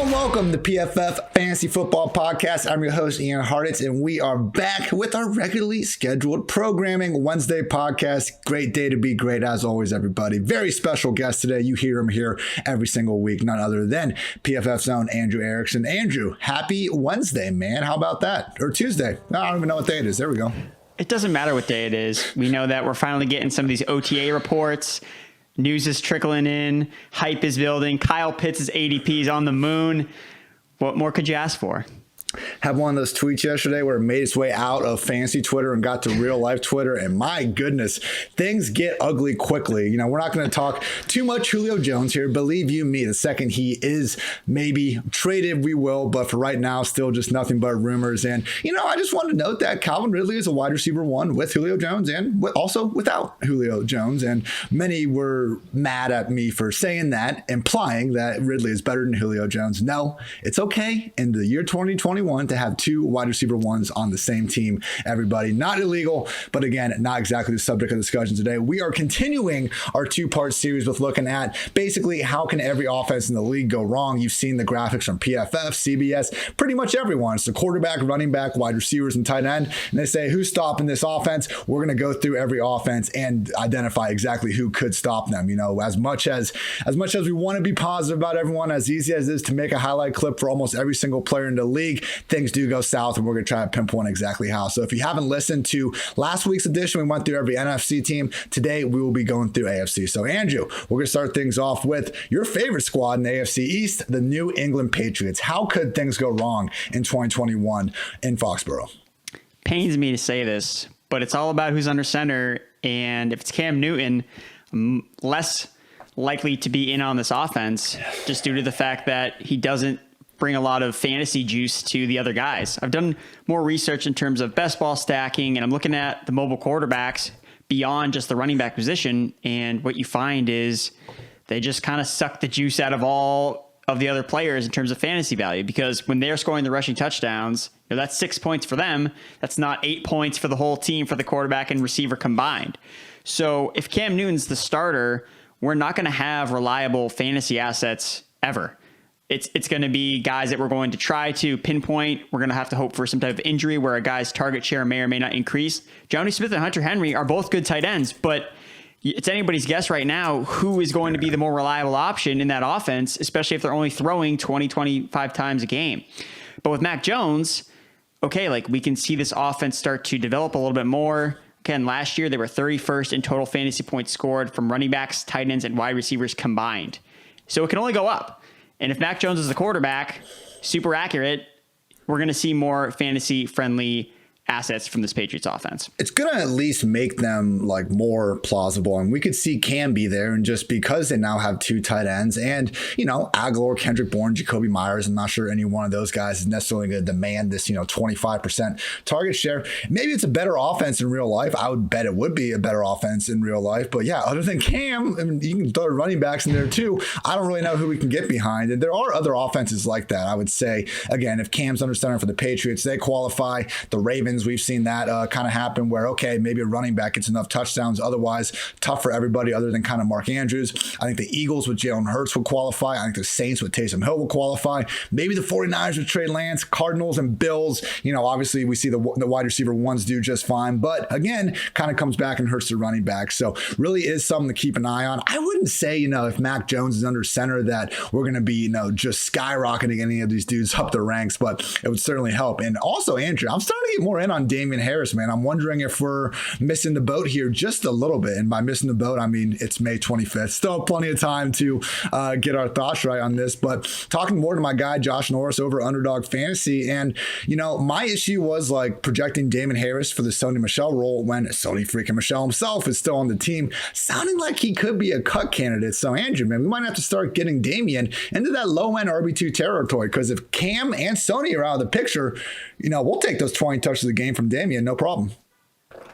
Hello and welcome to PFF Fantasy Football Podcast. I'm your host, Ian Hartitz, and we are back with our regularly scheduled programming Wednesday podcast. Great day to be great, as always, everybody. Very special guest today. You hear him here every single week, none other than PFF's own Andrew Erickson. Andrew, happy Wednesday, man. How about that? Or Tuesday. No, I don't even know what day it is. There we go. It doesn't matter what day it is. We know that we're finally getting some of these OTA reports. News is trickling in. Hype is building. Kyle Pitts' ADP is on the moon. What more could you ask for? Had one of those tweets yesterday where it made its way out of fancy Twitter and got to real life Twitter. And my goodness, things get ugly quickly. You know, we're not going to talk too much Julio Jones here. Believe you me, the second he is maybe traded, we will. But for right now, still just nothing but rumors. And, you know, I just wanted to note that Calvin Ridley is a wide receiver one with Julio Jones and also without Julio Jones. And many were mad at me for saying that, implying that Ridley is better than Julio Jones. No, it's okay in the year 2021 to have two wide receiver ones on the same team. Everybody, not illegal, but again, not exactly the subject of discussion today. We are continuing our two-part series with looking at basically how can every offense in the league go wrong. You've seen the graphics from PFF, CBS, pretty much everyone. It's the quarterback, running back, wide receivers, and tight end. And they say, who's stopping this offense? We're going to go through every offense and identify exactly who could stop them. You know, as much as we want to be positive about everyone, as easy as it is to make a highlight clip for almost every single player in the league, things do go south, and we're going to try to pinpoint exactly how. So if you haven't listened to last week's edition, we went through every NFC team. Today, we will be going through AFC. So Andrew, we're going to start things off with your favorite squad in the AFC East, the New England Patriots. How could things go wrong in 2021 in Foxborough? Pains me to say this, but it's all about who's under center. And if it's Cam Newton, I'm less likely to be in on this offense just due to the fact that he doesn't bring a lot of fantasy juice to the other guys. I've done more research in terms of best ball stacking, and I'm looking at the mobile quarterbacks beyond just the running back position. And what you find is they just kind of suck the juice out of all of the other players in terms of fantasy value, because when they're scoring the rushing touchdowns, you know, that's 6 points for them. That's not 8 points for the whole team, for the quarterback and receiver combined. So if Cam Newton's the starter, we're not going to have reliable fantasy assets ever. It's going to be guys that we're going to try to pinpoint. We're going to have to hope for some type of injury where a guy's target share may or may not increase. Johnny Smith and Hunter Henry are both good tight ends, but it's anybody's guess right now who is going to be the more reliable option in that offense, especially if they're only throwing 20, 25 times a game. But with Mac Jones, okay, like we can see this offense start to develop a little bit more. Again, last year they were 31st in total fantasy points scored from running backs, tight ends, and wide receivers combined. So it can only go up. And if Mac Jones is the quarterback, super accurate, we're going to see more fantasy-friendly assets from this Patriots offense. It's going to at least make them like more plausible. And we could see Cam be there. And just because they now have two tight ends and, you know, Aguilar, Kendrick Bourne, Jacoby Myers, I'm not sure any one of those guys is necessarily going to demand this, 25% target share. Maybe it's a better offense in real life. I would bet it would be a better offense in real life. But yeah, other than Cam, I mean, you can throw running backs in there too. I don't really know who we can get behind. And there are other offenses like that. I would say, again, if Cam's under center for the Patriots, they qualify. The Ravens, we've seen that kind of happen where, okay, maybe a running back gets enough touchdowns. Otherwise, tough for everybody other than kind of Mark Andrews. I think the Eagles with Jalen Hurts would qualify. I think the Saints with Taysom Hill will qualify. Maybe the 49ers with Trey Lance, Cardinals and Bills. Obviously we see the wide receiver ones do just fine. But again, kind of comes back and hurts the running back. So really is something to keep an eye on. I wouldn't say, if Mac Jones is under center that we're going to be, just skyrocketing any of these dudes up the ranks, but it would certainly help. And also, Andrew, I'm starting to get more in on Damien Harris, man. I'm wondering if we're missing the boat here just a little bit. And by missing the boat, I mean it's May 25th. Still plenty of time to get our thoughts right on this. But talking more to my guy, Josh Norris over Underdog Fantasy. And, my issue was like projecting Damien Harris for the Sony Michel role when Sony freaking Michel himself is still on the team, sounding like he could be a cut candidate. So, Andrew, man, we might have to start getting Damien into that low-end RB2 territory, because if Cam and Sony are out of the picture, we'll take those 20 touches a game from Damien, no problem.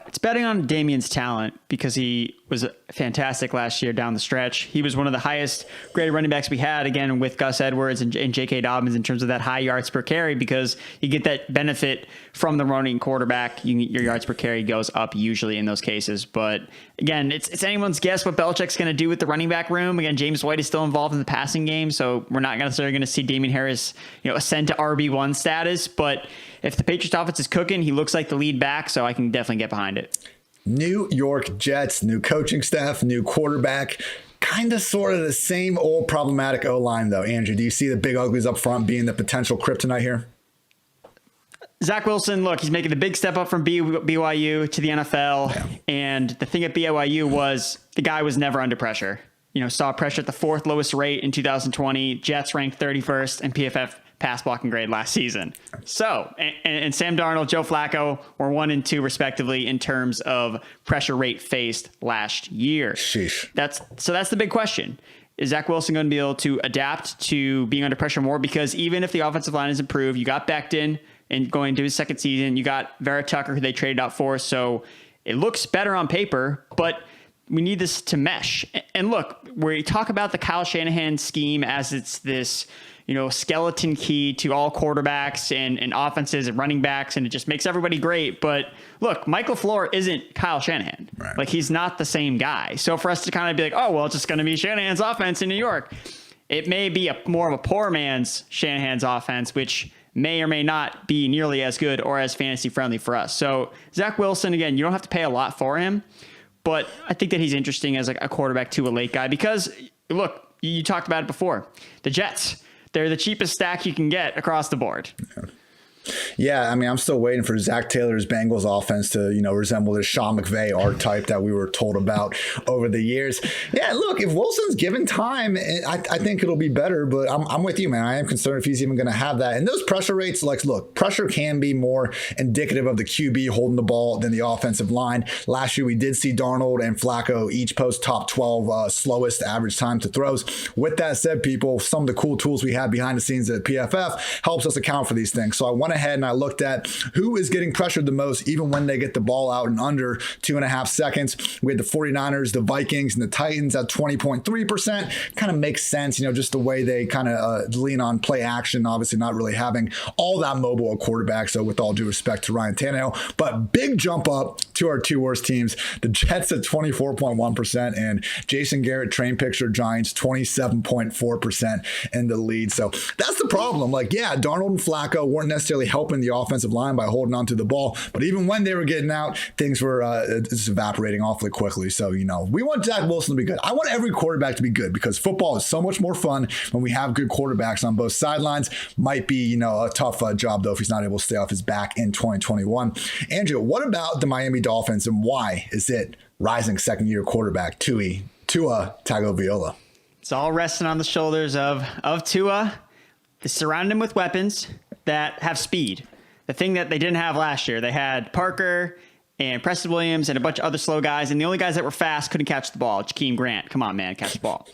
It's betting on Damien's talent because he was fantastic last year down the stretch. He was one of the highest graded running backs we had, again, with Gus Edwards and J.K. Dobbins in terms of that high yards per carry, because you get that benefit from the running quarterback. Your yards per carry goes up usually in those cases. But again, it's anyone's guess what Belichick's going to do with the running back room. Again, James White is still involved in the passing game, so we're not necessarily going to see Damien Harris, ascend to RB1 status. But if the Patriots offense is cooking, he looks like the lead back, so I can definitely get behind it. New York Jets, new coaching staff, new quarterback, kind of sort of the same old problematic O-line though. Andrew, do you see the big uglies up front being the potential kryptonite here? Zach Wilson, look, he's making the big step up from BYU to the NFL. Yeah. And the thing at BYU was the guy was never under pressure. Saw pressure at the 4th lowest rate in 2020. Jets ranked 31st in PFF pass blocking grade last season. So, and Sam Darnold, Joe Flacco were 1 and 2 respectively in terms of pressure rate faced last year. Sheesh. That's the big question. Is Zach Wilson going to be able to adapt to being under pressure more? Because even if the offensive line is improved, you got Becton and going into his second season, you got Vera Tucker, who they traded out for. So it looks better on paper, but we need this to mesh. And look, where you talk about the Kyle Shanahan scheme as it's this, skeleton key to all quarterbacks and offenses and running backs, and it just makes everybody great. But look, Michael LaFleur isn't Kyle Shanahan. Right. Like, he's not the same guy. So for us to kind of be like, oh, well, it's just going to be Shanahan's offense in New York, it may be more of a poor man's Shanahan's offense, which may or may not be nearly as good or as fantasy friendly for us. So Zach Wilson, again, you don't have to pay a lot for him, but I think that he's interesting as like a quarterback to a late guy because, look, you talked about it before. The Jets, they're the cheapest stack you can get across the board. Yeah, I mean, I'm still waiting for Zach Taylor's Bengals offense to, resemble the Sean McVay archetype that we were told about over the years. Yeah, look, if Wilson's given time, I think it'll be better, but I'm with you, man. I am concerned if he's even going to have that. And those pressure rates, look, pressure can be more indicative of the QB holding the ball than the offensive line. Last year, we did see Darnold and Flacco each post top 12 slowest average time to throws. With that said, people, some of the cool tools we have behind the scenes at PFF helps us account for these things. So I went ahead and I looked at who is getting pressured the most, even when they get the ball out in under 2.5 seconds. We had the 49ers, the Vikings, and the Titans at 20.3%. Kind of makes sense, just the way they kind of lean on play action, obviously not really having all that mobile a quarterback. So with all due respect to Ryan Tannehill, but big jump up to our two worst teams, the Jets at 24.1% and Jason Garrett train picture Giants 27.4% in the lead. So that's the problem. Darnold and Flacco weren't necessarily helping the offensive line by holding onto the ball, but even when they were getting out, things were just evaporating awfully quickly. So, we want Zach Wilson to be good. I want every quarterback to be good because football is so much more fun when we have good quarterbacks on both sidelines. Might be, a tough job, though, if he's not able to stay off his back in 2021. Andrew, what about the Miami Dolphins and why is it rising second-year quarterback Tua Tagovailoa? It's all resting on the shoulders of Tua. They surround him with weapons that have speed. The thing that they didn't have last year. They had Parker and Preston Williams and a bunch of other slow guys, and the only guys that were fast couldn't catch the ball. Jakeem Grant, come on, man, catch the ball.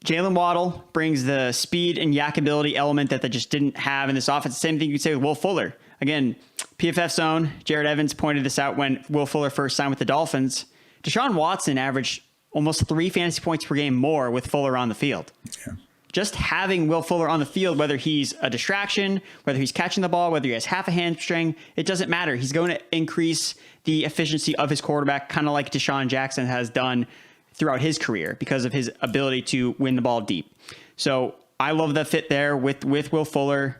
Jalen Waddle brings the speed and yakability element that they just didn't have in this offense. The same thing you could say with Will Fuller. Again, PFF zone, Jared Evans pointed this out when Will Fuller first signed with the Dolphins. Deshaun Watson averaged almost 3 fantasy points per game more with Fuller on the field. Yeah. Just having Will Fuller on the field, whether he's a distraction, whether he's catching the ball, whether he has half a hamstring, it doesn't matter. He's going to increase the efficiency of his quarterback, kind of like Deshaun Jackson has done throughout his career because of his ability to win the ball deep. So I love the fit there with Will Fuller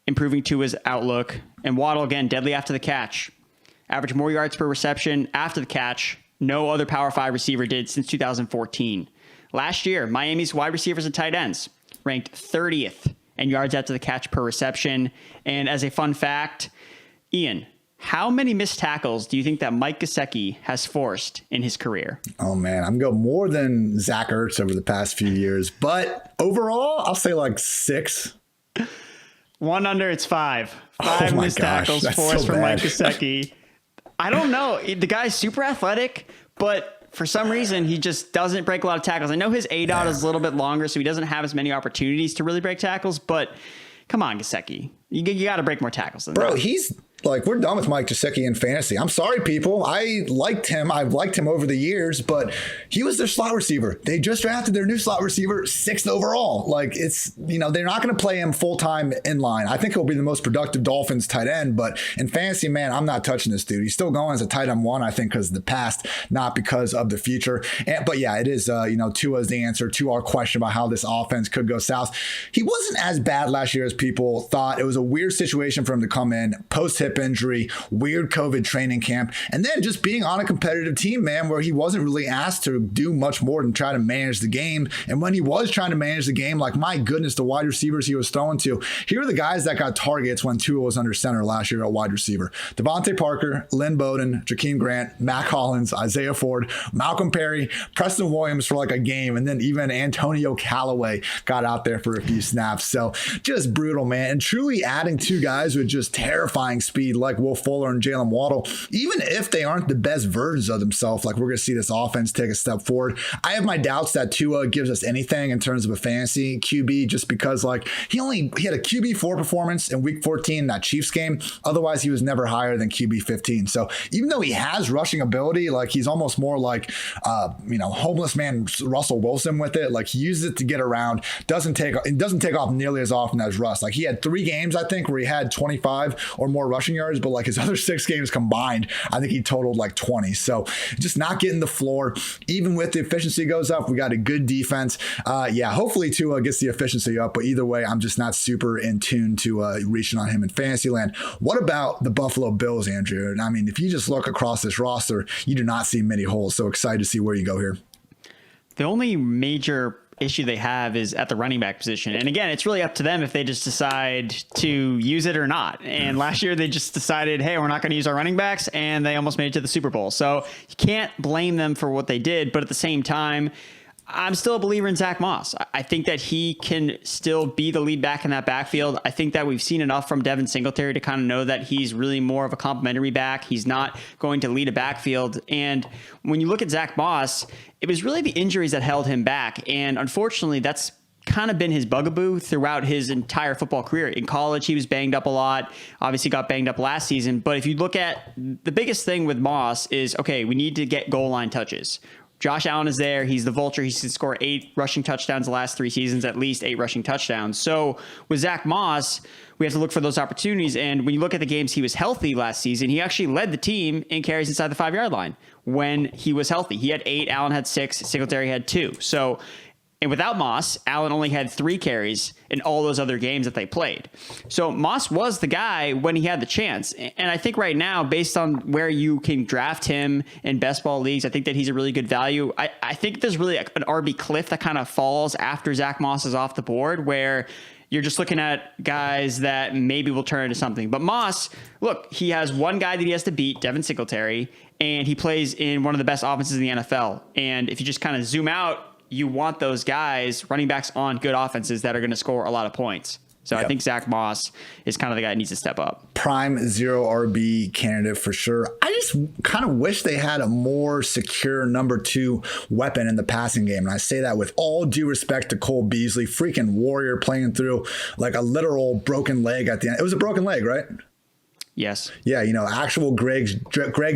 improving to his outlook. And Waddle, again, deadly after the catch. Average more yards per reception after the catch. No other Power 5 receiver did since 2014. Last year, Miami's wide receivers and tight ends ranked 30th in yards after the catch per reception. And as a fun fact, Ian, how many missed tackles do you think that Mike Gesicki has forced in his career? Oh, man, I'm going more than Zach Ertz over the past few years. But overall, I'll say 6. One under, it's 5. 5 missed tackles forced for Mike Gesicki. I don't know. The guy's super athletic, but for some reason, he just doesn't break a lot of tackles. I know his ADOT is a little bit longer, so he doesn't have as many opportunities to really break tackles. But come on, Gesicki. You got to break more tackles than that. Bro, Like, we're done with Mike Gesicki in fantasy. I'm sorry, people. I liked him. I've liked him over the years, but he was their slot receiver. They just drafted their new slot receiver 6th overall. Like, it's, they're not going to play him full-time in line. I think he'll be the most productive Dolphins tight end, but in fantasy, man, I'm not touching this dude. He's still going as a tight end 1, I think, because of the past, not because of the future. But yeah, it is, Tua is the answer to our question about how this offense could go south. He wasn't as bad last year as people thought. It was a weird situation for him to come in, post-hip injury, weird COVID training camp, and then just being on a competitive team, man, where he wasn't really asked to do much more than try to manage the game. And when he was trying to manage the game, like, my goodness, the wide receivers he was throwing to. Here are the guys that got targets when Tua was under center last year at wide receiver: Devontae Parker, Lynn Bowden, Jakeem Grant, Matt Collins, Isaiah Ford, Malcolm Perry, Preston Williams for like a game, and then even Antonio Callaway got out there for a few snaps. So just brutal, man. And truly adding 2 guys with just terrifying speed like Will Fuller and Jalen Waddle, even if they aren't the best versions of themselves, like, we're going to see this offense take a step forward. I have my doubts that Tua gives us anything in terms of a fantasy QB, just because, like, he had a QB4 performance in week 14 in that Chiefs game. Otherwise, he was never higher than QB15. So even though he has rushing ability, like, he's almost more like, homeless man Russell Wilson with it. Like, he uses it to get around, doesn't take off nearly as often as Russ. Like, he had 3 games, I think, where he had 25 or more rushing yards, but like his other 6 games combined, I think he totaled like 20. So just not getting the floor. Even with the efficiency goes up, we got a good defense. Hopefully Tua gets the efficiency up, but either way, I'm just not super in tune to reaching on him in fantasy land. What about the Buffalo Bills, Andrew? And I mean, if you just look across this roster, you do not see many holes. So excited to see where you go here. The only major issue they have is at the running back position. And again, it's really up to them if they just decide to use it or not. And last year they just decided, hey, we're not going to use our running backs, and they almost made it to the Super Bowl. So you can't blame them for what they did. But at the same time, I'm still a believer in Zach Moss. I think that he can still be the lead back in that backfield. I think that we've seen enough from Devin Singletary to kind of know that he's really more of a complimentary back. He's not going to lead a backfield. And when you look at Zach Moss, it was really the injuries that held him back. And unfortunately, that's kind of been his bugaboo throughout his entire football career. In college, he was banged up a lot, obviously got banged up last season. But if you look at the biggest thing with Moss is, okay, we need to get goal line touches. Josh Allen is there. He's the vulture. He's scored 8 rushing touchdowns the last 3 seasons, at least 8 rushing touchdowns. So with Zach Moss, we have to look for those opportunities. And when you look at the games he was healthy last season, he actually led the team in carries inside the 5-yard line when he was healthy. He had 8, Allen had 6, Singletary had 2. So, and without Moss, Allen only had 3 carries in all those other games that they played. So Moss was the guy when he had the chance. And I think right now, based on where you can draft him in best ball leagues, I think that he's a really good value. I think there's really an RB cliff that kind of falls after Zach Moss is off the board, where you're just looking at guys that maybe will turn into something. But Moss, look, he has one guy that he has to beat, Devin Singletary, and he plays in one of the best offenses in the NFL. And if you just kind of zoom out, you want those guys, running backs on good offenses that are going to score a lot of points. So I think Zach Moss is kind of the guy that needs to step up. Prime 0 RB candidate for sure. I just kind of wish they had a more secure number 2 weapon in the passing game. And I say that with all due respect to Cole Beasley, freaking warrior playing through like a literal broken leg at the end. It was a broken leg, right? Yes. Yeah, actual Greg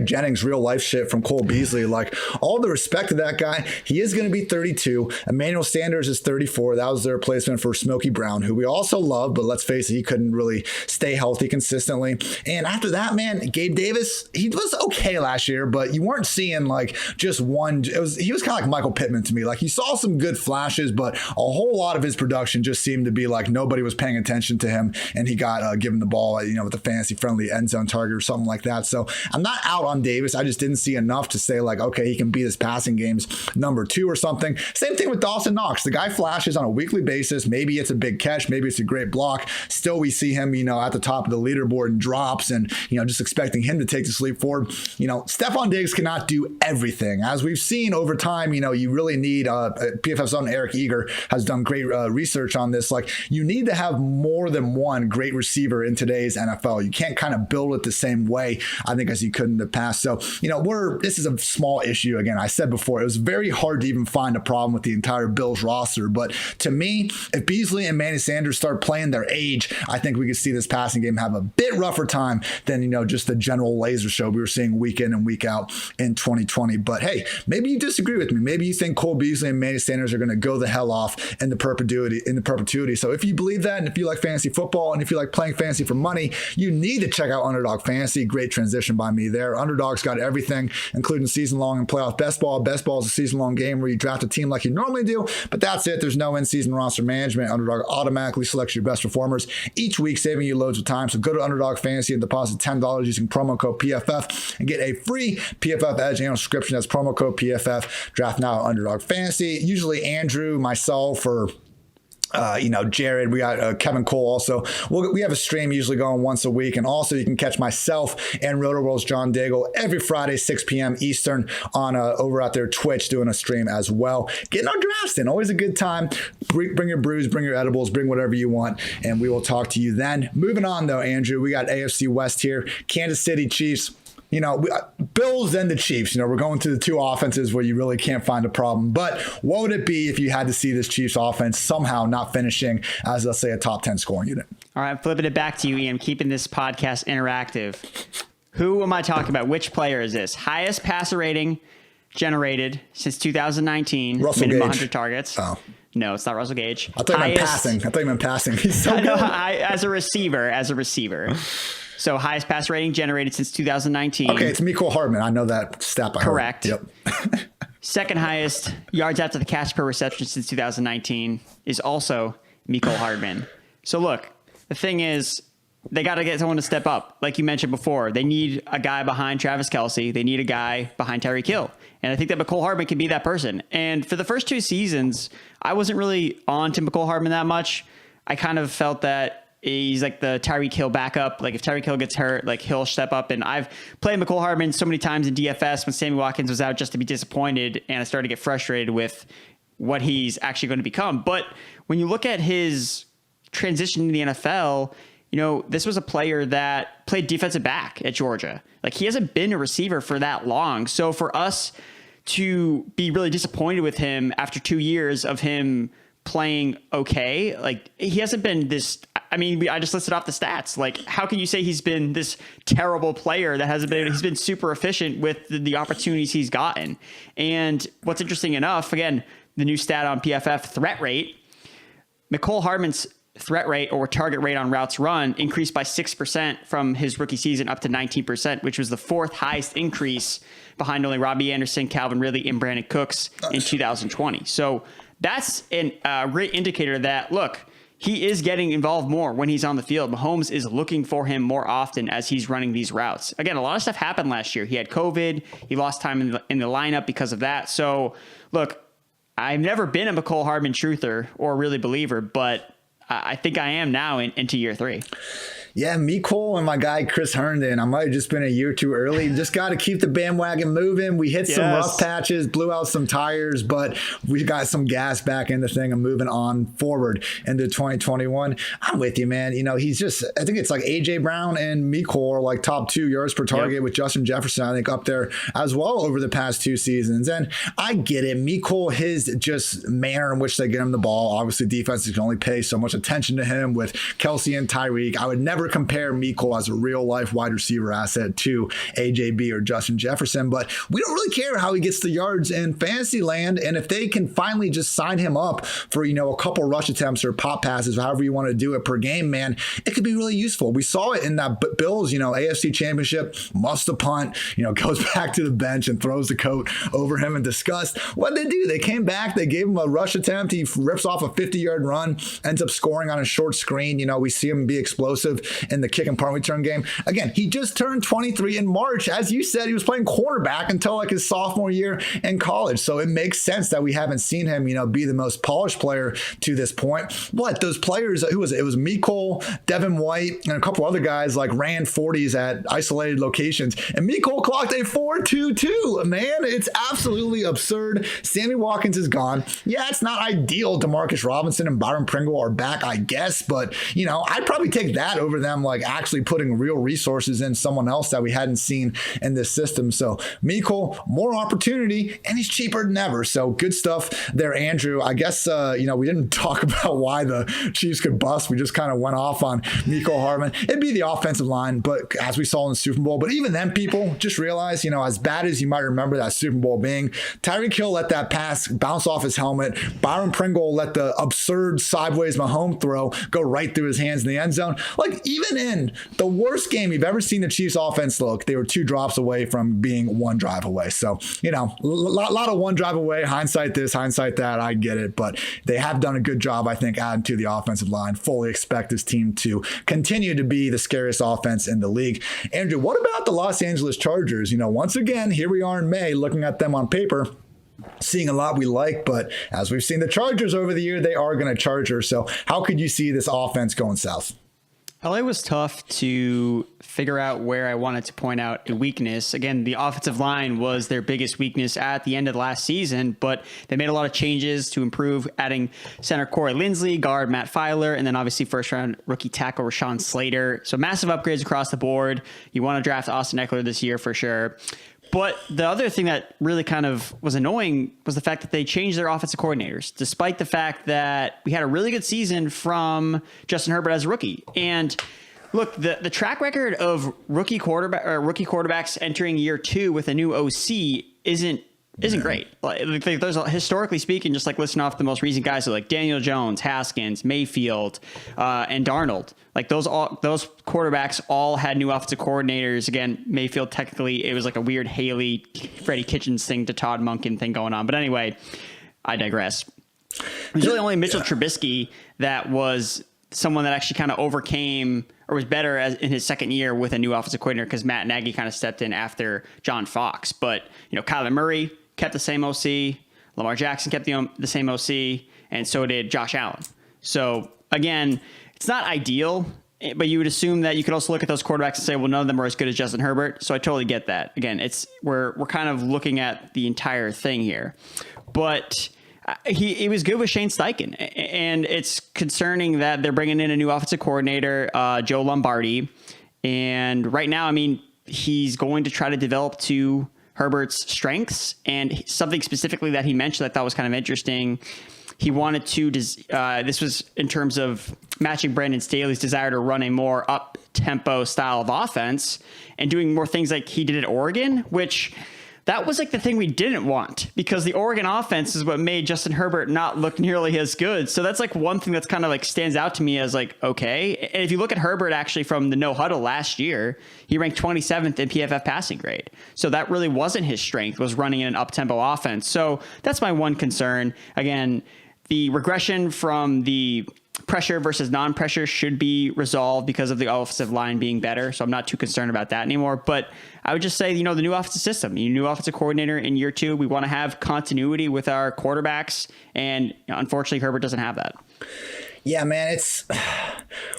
Jennings real life shit from Cole Beasley. Like, all the respect to that guy. He is going to be 32. Emmanuel Sanders is 34. That was their replacement for Smokey Brown, who we also love, but let's face it, he couldn't really stay healthy consistently. And after that, man, Gabe Davis, he was okay last year, but you weren't seeing like just one. He was kind of like Michael Pittman to me. Like, you saw some good flashes, but a whole lot of his production just seemed to be like nobody was paying attention to him, and he got given the ball, with the fantasy friendly end zone target or something like that. So I'm not out on Davis. I just didn't see enough to say like, okay, he can beat his passing game's number 2 or something. Same thing with Dawson Knox. The guy flashes on a weekly basis. Maybe it's a big catch. Maybe it's a great block. Still, we see him, at the top of the leaderboard and drops, and, just expecting him to take the leap forward. Stephon Diggs cannot do everything. As we've seen over time, you really need, PFF's own Eric Eager has done great research on this. Like, you need to have more than one great receiver in today's NFL. You can't kind of build it the same way, I think, as he could in the past. So, this is a small issue. Again, I said before, it was very hard to even find a problem with the entire Bills roster. But to me, if Beasley and Manny Sanders start playing their age, I think we could see this passing game have a bit rougher time than, just the general laser show we were seeing week in and week out in 2020. But hey, maybe you disagree with me. Maybe you think Cole Beasley and Manny Sanders are going to go the hell off in the perpetuity. So if you believe that, and if you like fantasy football, and if you like playing fantasy for money, you need to check out Underdog Fantasy. Great transition by me there. Underdog's got everything, including season-long and playoff best ball. Best ball is a season-long game where you draft a team like you normally do, but that's it. There's no in-season roster management. Underdog automatically selects your best performers each week, saving you loads of time. So go to Underdog Fantasy and deposit $10 using promo code PFF and get a free PFF Edge annual subscription. That's promo code PFF. Draft now at Underdog Fantasy. Usually Andrew, myself, or Jared, we got Kevin Cole also. We have a stream usually going once a week. And also you can catch myself and RotoWorld's John Daigle every Friday, 6 p.m. Eastern on over at their Twitch doing a stream as well. Getting our drafts in. Always a good time. Bring your brews, bring your edibles, bring whatever you want. And we will talk to you then. Moving on though, Andrew, we got AFC West here. Kansas City Chiefs. Bills and the Chiefs, we're going to the two offenses where you really can't find a problem. But what would it be if you had to see this Chiefs offense somehow not finishing as, let's say, a top 10 scoring unit? All right, flipping it back to you, Ian, keeping this podcast interactive. Who am I talking about? Which player is this? Highest passer rating generated since 2019. Russell minimum Gage. 100 targets. Oh. No, it's not Russell Gage. I thought you meant passing. He's so good. As a receiver. So highest pass rating generated since 2019. Okay, it's Miko Hardman. I know that stat by heart. Correct. Yep. Second highest yards after the catch per reception since 2019 is also Miko Hardman. So look, the thing is, they got to get someone to step up. Like you mentioned before, they need a guy behind Travis Kelce. They need a guy behind Tyreek Hill. And I think that Miko Hardman can be that person. And for the first two seasons, I wasn't really on to Miko Hardman that much. I kind of felt that he's like the Tyreek Hill backup. Like if Tyreek Hill gets hurt, like he'll step up. And I've played Miko Hardman so many times in DFS when Sammy Watkins was out just to be disappointed. And I started to get frustrated with what he's actually going to become. But when you look at his transition to the NFL, this was a player that played defensive back at Georgia. Like he hasn't been a receiver for that long. So for us to be really disappointed with him after 2 years of him playing okay, like he hasn't been this. I mean, I just listed off the stats. Like, how can you say he's been this terrible player that hasn't been? He's been super efficient with the opportunities he's gotten. And what's interesting enough, again, the new stat on PFF threat rate, Miko Hardman's threat rate or target rate on routes run increased by 6% from his rookie season up to 19%, which was the fourth highest increase behind only Robbie Anderson, Calvin Ridley, and Brandon Cooks in 2020. So that's a great indicator that, look, he is getting involved more when he's on the field. Mahomes is looking for him more often as he's running these routes. Again, a lot of stuff happened last year. He had COVID. He lost time in the lineup because of that. So, look, I've never been a Miko Hardman truther or really believer, but I think I am now into year 3. Yeah, Miko and my guy Chris Herndon. I might have just been a year too early. Just got to keep the bandwagon moving. We hit some rough patches, blew out some tires, but we got some gas back in the thing and moving on forward into 2021. I'm with you, man. He's just, I think it's like AJ Brown and Miko are like top 2 yards per target with Justin Jefferson, I think, up there as well over the past 2 seasons. And I get it. Miko, his just manner in which they get him the ball. Obviously, defenses can only pay so much attention to him with Kelce and Tyreek. I would never compare Miko as a real life wide receiver asset to AJB or Justin Jefferson, but we don't really care how he gets the yards in fantasy land. And if they can finally just sign him up for, a couple rush attempts or pop passes, however you want to do it per game, man, it could be really useful. We saw it in that Bills, AFC championship, must have punt, goes back to the bench and throws the coat over him in disgust. What did they do? They came back, they gave him a rush attempt. He rips off a 50-yard run, ends up scoring on a short screen. We see him be explosive in the kick and punt return game. Again, he just turned 23 in March. As you said, he was playing cornerback until like his sophomore year in college. So it makes sense that we haven't seen him, be the most polished player to this point. What those players, who was it? It was Miko, Devin White, and a couple other guys like ran 40s at isolated locations. And Miko clocked a 4.22. Man, it's absolutely absurd. Sammy Watkins is gone. Yeah, it's not ideal. Demarcus Robinson and Byron Pringle are back, I guess. But, I'd probably take that over over them like actually putting real resources in someone else that we hadn't seen in this system. So Miko, more opportunity, and he's cheaper than ever. So good stuff there, Andrew. I guess, we didn't talk about why the Chiefs could bust. We just kind of went off on Miko Hardman. It'd be the offensive line, but as we saw in the Super Bowl, but even then, people just realize, as bad as you might remember that Super Bowl being, Tyreek Hill let that pass bounce off his helmet. Byron Pringle let the absurd sideways Mahomes throw go right through his hands in the end zone. Like, even in the worst game you've ever seen the Chiefs offense look, they were 2 drops away from being 1 drive away. So, a lot of 1 drive away, hindsight this, hindsight that, I get it, but they have done a good job, I think, adding to the offensive line. Fully expect this team to continue to be the scariest offense in the league. Andrew, what about the Los Angeles Chargers? Once again, here we are in May looking at them on paper, seeing a lot we like, but as we've seen the Chargers over the year, they are going to Charger. So how could you see this offense going south? LA was tough to figure out where I wanted to point out a weakness. Again, the offensive line was their biggest weakness at the end of the last season, but they made a lot of changes to improve, adding center Corey Linsley, guard Matt Filer, and then obviously first-round rookie tackle Rashawn Slater. So massive upgrades across the board. You want to draft Austin Eckler this year for sure. But the other thing that really kind of was annoying was the fact that they changed their offensive coordinators, despite the fact that we had a really good season from Justin Herbert as a rookie. And look, the track record of rookie quarterbacks entering year 2 with a new OC isn't great. Like there's historically speaking, just like listing off the most recent guys, so like Daniel Jones, Haskins, Mayfield, and Darnold. Like those quarterbacks all had new offensive coordinators. Again, Mayfield, technically it was like a weird Haley, Freddie Kitchens thing to Todd Monken thing going on. But anyway, I digress. It was really only Mitchell Trubisky that was someone that actually kind of overcame or was better in his second year with a new offensive coordinator, because Matt Nagy kind of stepped in after John Fox. But Kyler Murray kept the same OC, Lamar Jackson kept the same OC, and so did Josh Allen. So again, it's not ideal, but you would assume that you could also look at those quarterbacks and say, well, none of them are as good as Justin Herbert. So I totally get that. Again, we're kind of looking at the entire thing here, but he was good with Shane Steichen, and it's concerning that they're bringing in a new offensive coordinator, Joe Lombardi. And right now, he's going to try to develop to Herbert's strengths, and something specifically that he mentioned that I thought was kind of interesting. He wanted to, this was in terms of matching Brandon Staley's desire to run a more up-tempo style of offense and doing more things like he did at Oregon, which that was like the thing we didn't want, because the Oregon offense is what made Justin Herbert not look nearly as good. So that's like one thing that's kind of like stands out to me as like, okay. And if you look at Herbert actually from the no huddle last year, he ranked 27th in PFF passing grade. So that really wasn't his strength, was running in an up-tempo offense. So that's my one concern. Again, the regression from the pressure versus non-pressure should be resolved because of the offensive line being better. So I'm not too concerned about that anymore. But I would just say, the new offensive system, new offensive coordinator in year 2, we want to have continuity with our quarterbacks. And unfortunately, Herbert doesn't have that. Yeah, man,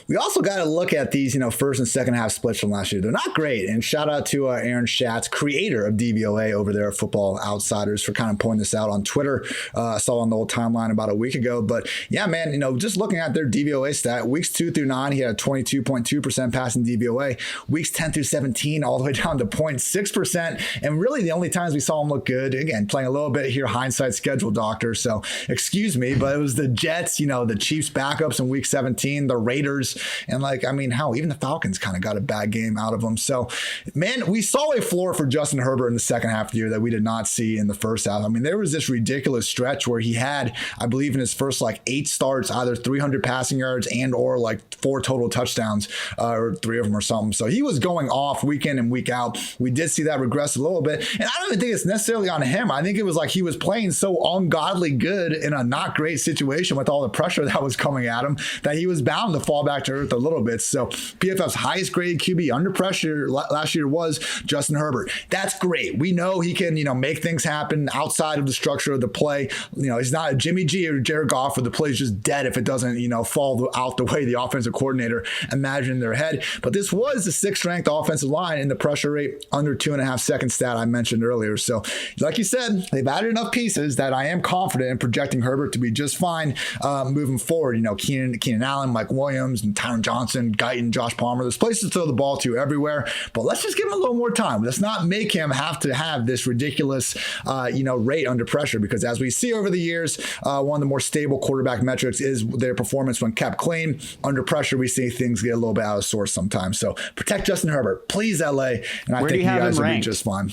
we also got to look at these, first and second half splits from last year. They're not great. And shout out to Aaron Schatz, creator of DVOA over there at Football Outsiders, for kind of pointing this out on Twitter. I saw on the old timeline about a week ago. But yeah, man, just looking at their DVOA stat, weeks 2 through 9, he had a 22.2% passing DVOA. Weeks 10 through 17, all the way down to 0.6%. And really the only times we saw him look good, again, playing a little bit here, hindsight schedule doctor. So excuse me, but it was the Jets, the Chiefs backups in week 17, the Raiders, and even the Falcons kind of got a bad game out of them. So, man, we saw a floor for Justin Herbert in the second half of the year that we did not see in the first half. There was this ridiculous stretch where he had, I believe, in his first 8 starts, either 300 passing yards and or 4 total touchdowns, or 3 of them or something. So he was going off week in and week out. We did see that regress a little bit, and I don't even think it's necessarily on him. I think it was he was playing so ungodly good in a not great situation with all the pressure that was coming at him that he was bound to fall back to earth a little bit. So PFF's highest graded QB under pressure last year was Justin Herbert. That's great. We know he can, make things happen outside of the structure of the play. He's not a Jimmy G or Jared Goff where the play is just dead if it doesn't, fall out the way the offensive coordinator imagined in their head. But this was the 6th ranked offensive line in the pressure rate under 2.5 second stat I mentioned earlier. So like you said, they've added enough pieces that I am confident in projecting Herbert to be just fine moving forward. Keenan Allen, Mike Williams, Williams and Tyron Johnson, Guyton, Josh Palmer. There's places to throw the ball to everywhere, but let's just give him a little more time. Let's not make him have to have this ridiculous, rate under pressure, because as we see over the years, one of the more stable quarterback metrics is their performance when kept clean. Under pressure, we see things get a little bit out of source sometimes. So protect Justin Herbert, please, LA, and I think you guys will be just fine.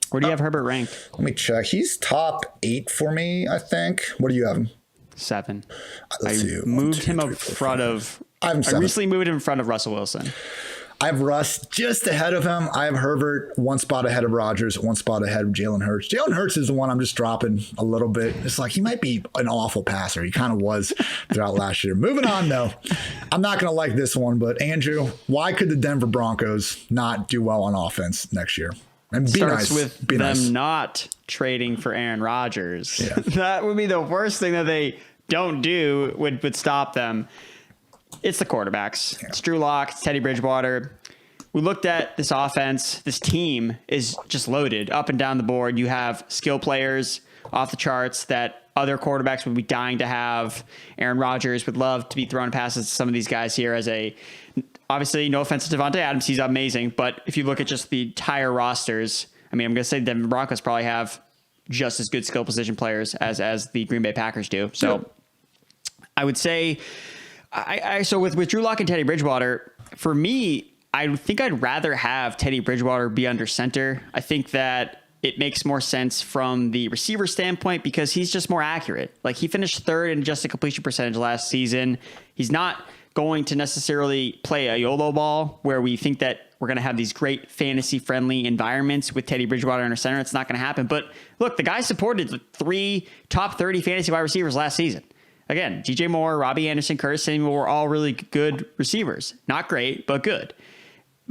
Where do you have Herbert ranked? Let me check. He's top 8 for me, I think. What do you have him? 7. Let's see. Moved him up front of. I recently moved him in front of Russell Wilson. I have Russ just ahead of him. I have Herbert 1 spot ahead of Rodgers, 1 spot ahead of Jalen Hurts. Jalen Hurts is the one I'm just dropping a little bit. It's like he might be an awful passer. He kind of was throughout last year. Moving on, though. I'm not going to like this one, but Andrew, why could the Denver Broncos not do well on offense next year? And be Starts nice. with be them nice. Not trading for Aaron Rodgers. Yeah. That would be the worst thing that they don't do would stop them. It's the quarterbacks. Yeah. It's Drew Lock, it's Teddy Bridgewater. We looked at this offense. This team is just loaded up and down the board. You have skill players off the charts that other quarterbacks would be dying to have. Aaron Rodgers would love to be throwing passes to some of these guys here obviously, no offense to Devontae Adams. He's amazing. But if you look at just the entire rosters, I mean, I'm going to say the Broncos probably have just as good skill position players as the Green Bay Packers do. So yeah. I would say, so with Drew Lock and Teddy Bridgewater, for me, I think I'd rather have Teddy Bridgewater be under center. I think that it makes more sense from the receiver standpoint because he's just more accurate. Like he finished 3rd in adjusted completion percentage last season. He's not going to necessarily play a YOLO ball where we think that we're going to have these great fantasy friendly environments with Teddy Bridgewater under center. It's not going to happen. But look, the guy supported the 3 top 30 fantasy wide receivers last season. Again, DJ Moore, Robbie Anderson, Curtis Samuel were all really good receivers. Not great, but good.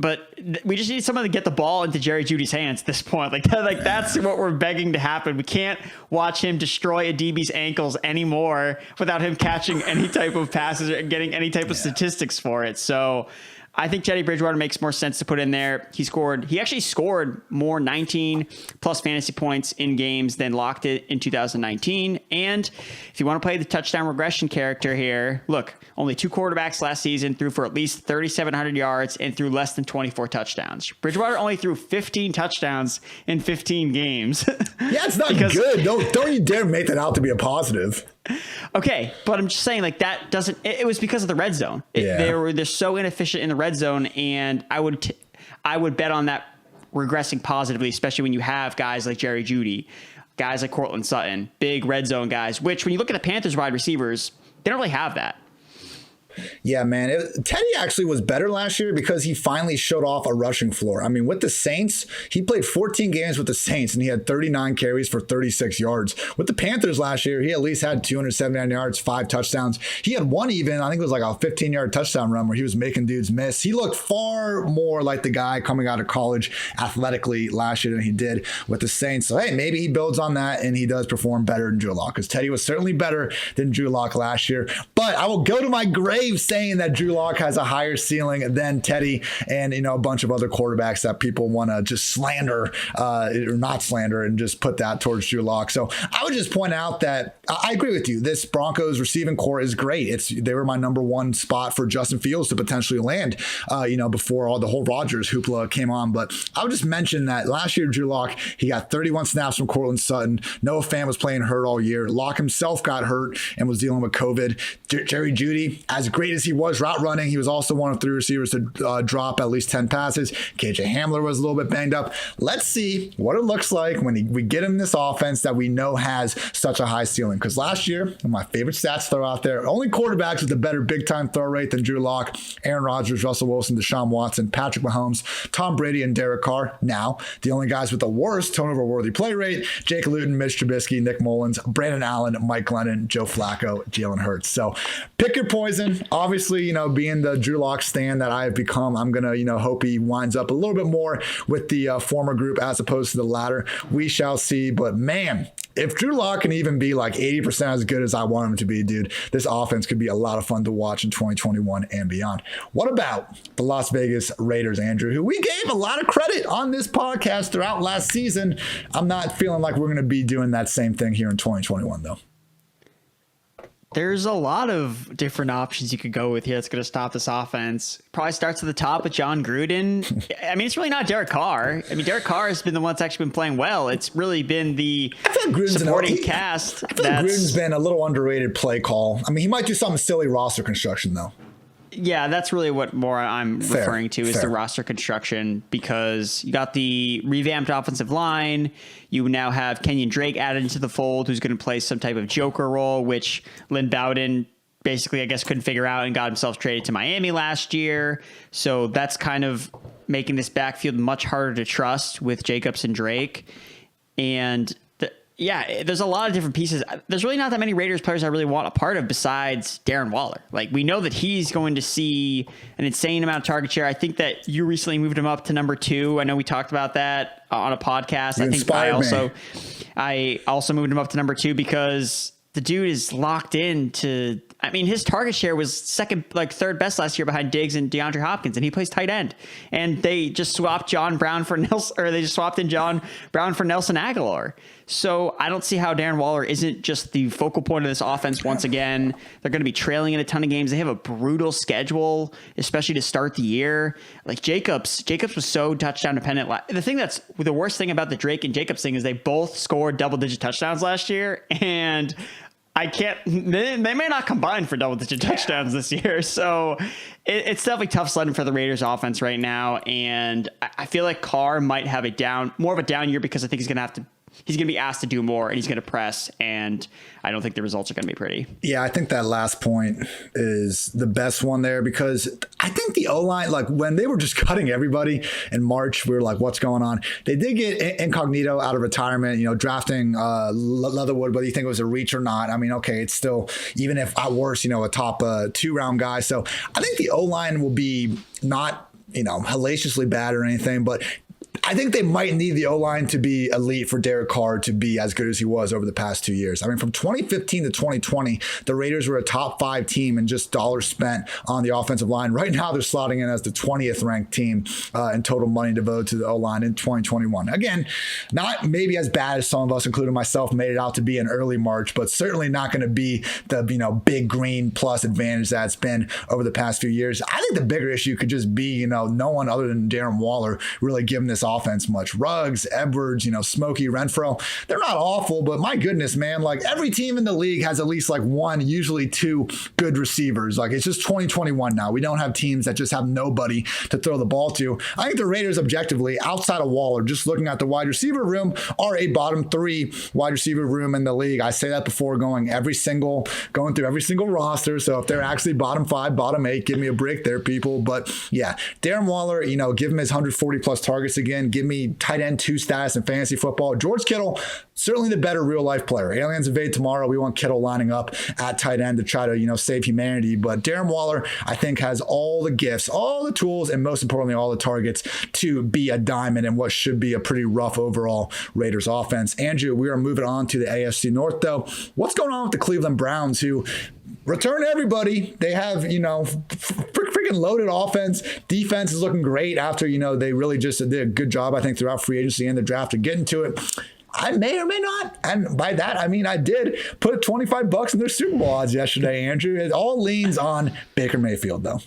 But we just need someone to get the ball into Jerry Jeudy's hands at this point. Like that's what we're begging to happen. We can't watch him destroy a DB's ankles anymore without him catching any type of passes or getting any type of statistics for it. So I think Teddy Bridgewater makes more sense to put in there. He actually scored more 19 plus fantasy points in games than Lock did in 2019. And if you want to play the touchdown regression character here, look, only 2 quarterbacks last season threw for at least 3,700 yards and threw less than 24 touchdowns. Bridgewater only threw 15 touchdowns in 15 games. Yeah, it's not good. Don't you dare make that out to be a positive. Okay, but I'm just saying, like, that doesn't. It was because of the red zone. They're so inefficient in the red zone, and I would bet on that regressing positively, especially when you have guys like Jerry Jeudy, guys like Cortland Sutton, big red zone guys. Which, when you look at the Panthers wide receivers, they don't really have that. Yeah, man. Teddy actually was better last year because he finally showed off a rushing floor. I mean, with the Saints, he played 14 games with the Saints and he had 39 carries for 36 yards. With the Panthers last year, he at least had 279 yards, 5 touchdowns. He had one even, I think it was like a 15-yard touchdown run where he was making dudes miss. He looked far more like the guy coming out of college athletically last year than he did with the Saints. So, hey, maybe he builds on that and he does perform better than Drew Lock because Teddy was certainly better than Drew Lock last year. But I will go to my grave saying that Drew Lock has a higher ceiling than Teddy and, a bunch of other quarterbacks that people want to just slander or not slander and just put that towards Drew Lock. So I would just point out that I agree with you. This Broncos receiving core is great. They were my number 1 spot for Justin Fields to potentially land, before all the whole Rodgers hoopla came on. But I would just mention that last year, Drew Lock, he got 31 snaps from Cortland Sutton. Noah Fant was playing hurt all year. Lock himself got hurt and was dealing with COVID. Jerry Jeudy, as great as he was route running, he was also one of 3 receivers to drop at least 10 passes. KJ Hamler was a little bit banged up. Let's see what it looks like when we get him this offense that we know has such a high ceiling. Because last year, one of my favorite stats to throw out there, only quarterbacks with a better big-time throw rate than Drew Lock: Aaron Rodgers, Russell Wilson, Deshaun Watson, Patrick Mahomes, Tom Brady, and Derek Carr. Now, the only guys with the worst turnover-worthy play rate: Jake Luton, Mitch Trubisky, Nick Mullins, Brandon Allen, Mike Glennon, Joe Flacco, Jalen Hurts. So pick your poison. Obviously, being the Drew Lock stan that I have become, I'm going to, hope he winds up a little bit more with the former group as opposed to the latter. We shall see. But man, if Drew Lock can even be like 80% as good as I want him to be, dude, this offense could be a lot of fun to watch in 2021 and beyond. What about the Las Vegas Raiders, Andrew, who we gave a lot of credit on this podcast throughout last season? I'm not feeling like we're going to be doing that same thing here in 2021, though. There's a lot of different options you could go with here that's going to stop this offense. Probably starts at the top with John Gruden. I mean, it's really not Derek Carr. I mean, Derek Carr has been the one that's actually been playing well. It's really been the supporting cast. I feel like Gruden's been a little underrated play call. I mean, he might do some silly roster construction, though. Yeah, that's really what more I'm referring to is the roster construction, because you got the revamped offensive line. You now have Kenyon Drake added into the fold, who's going to play some type of joker role, which Lynn Bowden basically, I guess, couldn't figure out and got himself traded to Miami last year. So that's kind of making this backfield much harder to trust with Jacobs and Drake. And yeah, there's a lot of different pieces. There's really not that many Raiders players I really want a part of besides Darren Waller. Like, we know that he's going to see an insane amount of target share. I think that you recently moved him up to number 2. I know we talked about that on a podcast. I also moved him up to number 2 because the dude is locked in to, I mean, his target share was third best last year behind Diggs and DeAndre Hopkins, and he plays tight end. And they just swapped in John Brown for Nelson Aguilar. So I don't see how Darren Waller isn't just the focal point of this offense once again. They're going to be trailing in a ton of games. They have a brutal schedule, especially to start the year. Like Jacobs was so touchdown dependent. The worst thing about the Drake and Jacobs thing is they both scored double-digit touchdowns last year, and they may not combine for double-digit touchdowns this year. So it's definitely tough sledding for the Raiders offense right now. And I feel like Carr might have more of a down year because I think he's going to be asked to do more, and he's going to press, and I don't think the results are going to be pretty. Yeah, I think that last point is the best one there, because I think the O-line, like when they were just cutting everybody in March, we were like, what's going on? They did get Incognito out of retirement, drafting Leatherwood, whether you think it was a reach or not. I mean, okay, it's still, even if at worst, a top 2-round guy. So I think the O-line will be not, hellaciously bad or anything, but I think they might need the O-line to be elite for Derek Carr to be as good as he was over the past 2 years. I mean, from 2015 to 2020, the Raiders were a top 5 team and just dollars spent on the offensive line. Right now, they're slotting in as the 20th ranked team in total money devoted to the O-line in 2021. Again, not maybe as bad as some of us, including myself, made it out to be in early March, but certainly not going to be the big green plus advantage that it's been over the past few years. I think the bigger issue could just be no one other than Darren Waller really giving this offense much. Ruggs, Edwards, Smokey, Renfro, they're not awful, but my goodness, man, like every team in the league has at least like 1, usually 2 good receivers. Like, it's just 2021 now. We don't have teams that just have nobody to throw the ball to. I think the Raiders, objectively, outside of Waller, just looking at the wide receiver room, are a bottom 3 wide receiver room in the league. I say that before going through every single roster. So if they're actually bottom 5, bottom 8, give me a break there, people. But yeah, Darren Waller, give him his 140 plus targets again. Give me tight end 2 status in fantasy football. George Kittle, certainly the better real life player. Aliens invade tomorrow. We want Kittle lining up at tight end to try to, save humanity. But Darren Waller, I think, has all the gifts, all the tools, and most importantly, all the targets to be a diamond in what should be a pretty rough overall Raiders offense. Andrew, we are moving on to the AFC North, though. What's going on with the Cleveland Browns, who return everybody? They have, freaking loaded offense. Defense is looking great after, they really just did a good job, I think, throughout free agency and the draft to get into it. I may or may not. And by that, I mean, I did put $25 in their Super Bowl odds yesterday, Andrew. It all leans on Baker Mayfield, though.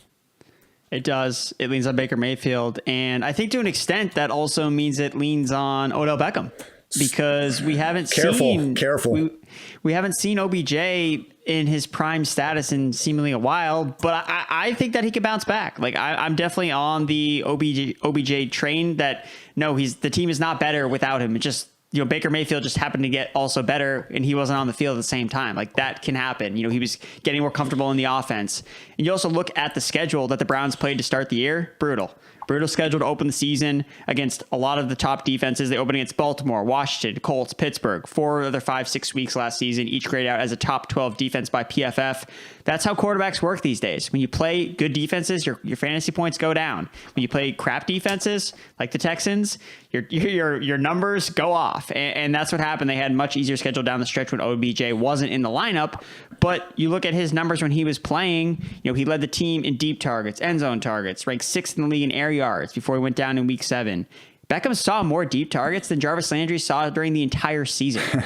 It does. It leans on Baker Mayfield. And I think to an extent that also means it leans on Odell Beckham, because we haven't seen we haven't seen OBJ in his prime status in seemingly a while, but I think that he could bounce back. Like, I'm definitely on the OBJ train that the team is not better without him. It just, Baker Mayfield just happened to get also better, and he wasn't on the field at the same time. Like, that can happen. He was getting more comfortable in the offense. And you also look at the schedule that the Browns played to start the year. Brutal schedule to open the season against a lot of the top defenses. They opened against Baltimore, Washington, Colts, Pittsburgh, 4 of their 5-6 weeks last season, each graded out as a top 12 defense by PFF. That's how quarterbacks work these days. When you play good defenses, your fantasy points go down. When you play crap defenses like the Texans, your numbers go off. And that's what happened. They had a much easier schedule down the stretch when OBJ wasn't in the lineup. But you look at his numbers when he was playing, he led the team in deep targets, end zone targets, ranked 6th in the league in air yards before he went down in week 7. Beckham saw more deep targets than Jarvis Landry saw during the entire season.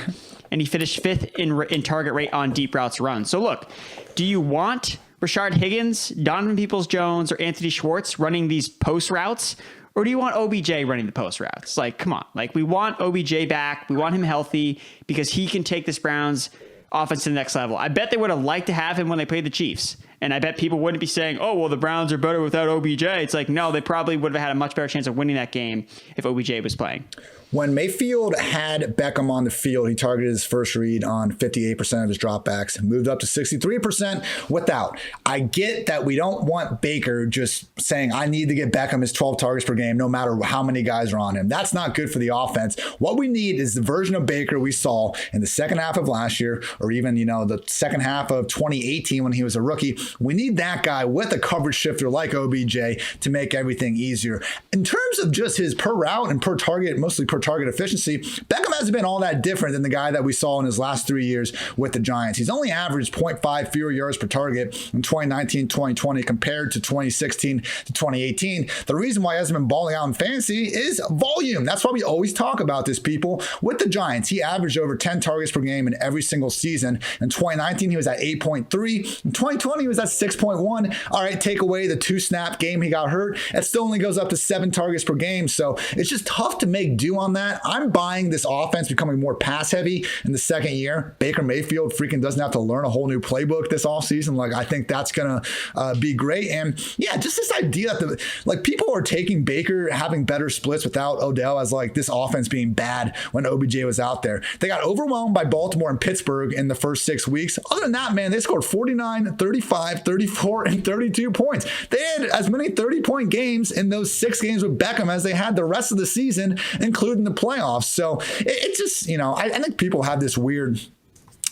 and he finished 5th in target rate on deep routes run. So look, do you want Rashard Higgins, Donovan Peoples-Jones, or Anthony Schwartz running these post routes? Or do you want OBJ running the post routes? Like, come on. Like, we want OBJ back. We want him healthy because he can take this Browns offense to the next level. I bet they would have liked to have him when they played the Chiefs. And I bet people wouldn't be saying, oh, well, the Browns are better without OBJ. It's like, no, they probably would have had a much better chance of winning that game if OBJ was playing. When Mayfield had Beckham on the field, he targeted his first read on 58% of his dropbacks, moved up to 63% without. I get that we don't want Baker just saying, I need to get Beckham his 12 targets per game, no matter how many guys are on him. That's not good for the offense. What we need is the version of Baker we saw in the second half of last year, or even, the second half of 2018 when he was a rookie. We need that guy with a coverage shifter like OBJ to make everything easier. In terms of just his per route and per target, mostly per target efficiency, Beckham hasn't been all that different than the guy that we saw in his last 3 years with the Giants. He's only averaged 0.5 fewer yards per target in 2019-2020 compared to 2016 to 2018. The reason why he hasn't been balling out in fantasy is volume. That's why we always talk about this, people. With the Giants, he averaged over 10 targets per game in every single season. In 2019, he was at 8.3. In 2020, he was at 6.1. All right, take away the 2-snap game he got hurt. It still only goes up to 7 targets per game. So it's just tough to make do on that. I'm buying this offense becoming more pass heavy in the second year. Baker Mayfield freaking doesn't have to learn a whole new playbook this offseason. Like, I think that's going to be great. And yeah, just this idea that people are taking Baker having better splits without Odell as like this offense being bad when OBJ was out there. They got overwhelmed by Baltimore and Pittsburgh in the first 6 weeks. Other than that, man, they scored 49, 35, 34, and 32 points. They had as many 30-point games in those 6 games with Beckham as they had the rest of the season, including the playoffs. So it just, I think people have this weird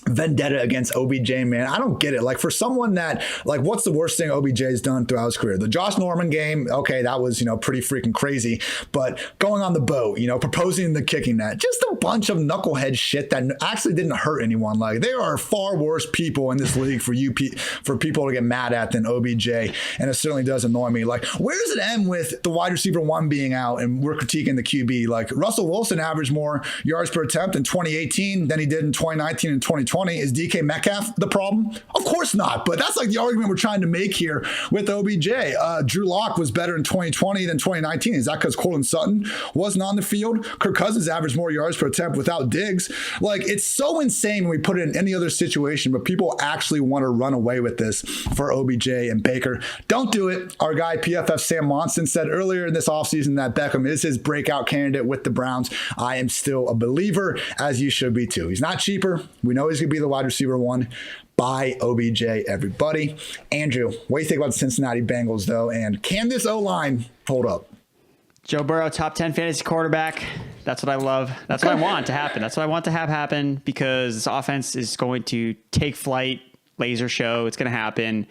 vendetta against OBJ, man. I don't get it. Like, for someone that, what's the worst thing OBJ's done throughout his career? The Josh Norman game, okay, that was, pretty freaking crazy. But going on the boat, proposing the kicking net, just a bunch of knucklehead shit that actually didn't hurt anyone. Like, there are far worse people in this league for people to get mad at than OBJ. And it certainly does annoy me. Like, where does it end with the wide receiver 1 being out and we're critiquing the QB? Like, Russell Wilson averaged more yards per attempt in 2018 than he did in 2019 and 2020. Is DK Metcalf the problem? Of course not. But that's like the argument we're trying to make here with OBJ. Drew Lock was better in 2020 than 2019. Is that because Courtland Sutton wasn't on the field? Kirk Cousins averaged more yards per attempt without Diggs. Like, it's so insane when we put it in any other situation, but people actually want to run away with this for OBJ and Baker. Don't do it. Our guy PFF Sam Monson said earlier in this offseason that Beckham is his breakout candidate with the Browns. I am still a believer, as you should be too. He's not cheaper. We know he's going to be the wide receiver 1. Buy OBJ, everybody. Andrew, what do you think about the Cincinnati Bengals, though? And can this O-line hold up? Joe Burrow, top 10 fantasy quarterback. That's what I love. That's what I want to happen. That's what I want to have happen, because this offense is going to take flight, laser show. It's going to happen.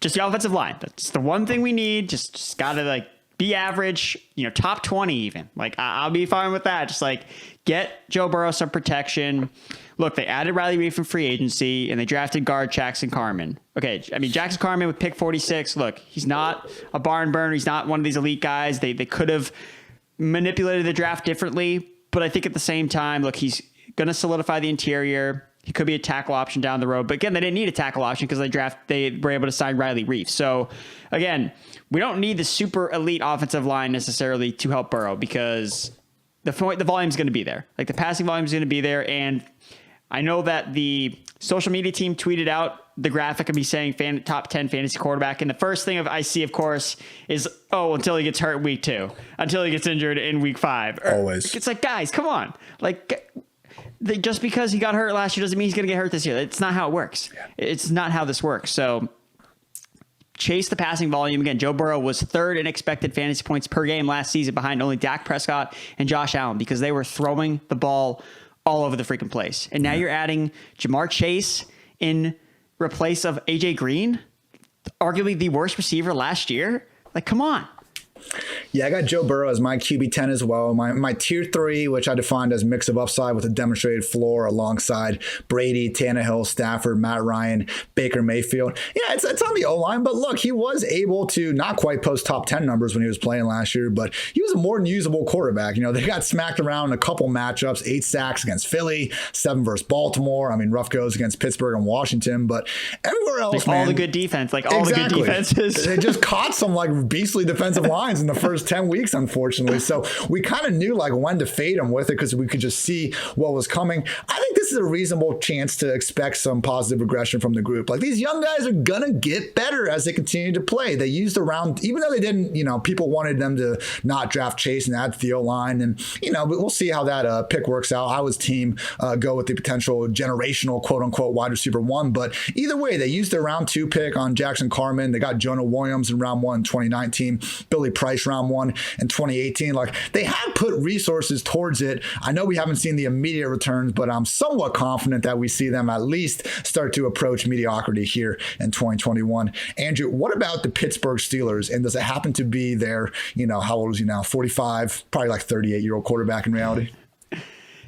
Just the offensive line. That's the one thing we need. Just got to be average, top 20 even. I'll be fine with that. Just get Joe Burrow some protection. Look, they added Riley Reid from free agency, and they drafted guard Jackson Carman. Okay, Jackson Carman with pick 46. Look, he's not a barn burner. He's not one of these elite guys. They could have manipulated the draft differently, but I think at the same time, look, he's going to solidify the interior. He could be a tackle option down the road. But again, they didn't need a tackle option because they were able to sign Riley Reid. So again, we don't need the super elite offensive line necessarily to help Burrow, because the volume is going to be there. The passing volume is going to be there. And I know that the social media team tweeted out the graphic of me saying top 10 fantasy quarterback. And the first thing I see, of course, is, until he gets hurt in week 2, until he gets injured in week 5. Always. It's guys, come on. Just because he got hurt last year doesn't mean he's going to get hurt this year. It's not how it works. Yeah. It's not how this works. So chase the passing volume. Again, Joe Burrow was 3rd in expected fantasy points per game last season, behind only Dak Prescott and Josh Allen, because they were throwing the ball all over the freaking place. And now you're adding Jamar Chase in replace of AJ Green, arguably the worst receiver last year. Come on. Yeah, I got Joe Burrow as my QB10 as well. My tier 3, which I defined as mix of upside with a demonstrated floor alongside Brady, Tannehill, Stafford, Matt Ryan, Baker Mayfield. Yeah, it's on the O-line, but look, he was able to not quite post top 10 numbers when he was playing last year, but he was a more than usable quarterback. They got smacked around in a couple matchups, 8 sacks against Philly, 7 versus Baltimore. I mean, rough goes against Pittsburgh and Washington, but everywhere else, all the good defense, all the good defenses. They just caught some beastly defensive lines in the first 10 weeks, unfortunately. So we kind of knew when to fade him with it because we could just see what was coming. I think this is a reasonable chance to expect some positive regression from the group. These young guys are going to get better as they continue to play. They used around, even though they didn't, people wanted them to not draft Chase and add to the O-line. And, but we'll see how that pick works out. I was team go with the potential generational quote unquote wide receiver 1. But either way, they used their round 2 pick on Jackson Carman. They got Jonah Williams in round 1 in 2019, Billy Price round 1 in 2018. They have put resources towards it. I know we haven't seen the immediate returns, but I'm somewhat confident that we see them at least start to approach mediocrity here in 2021. Andrew, what about the Pittsburgh Steelers? And does it happen to be their, how old is he now? 45, probably 38-year-old quarterback in reality?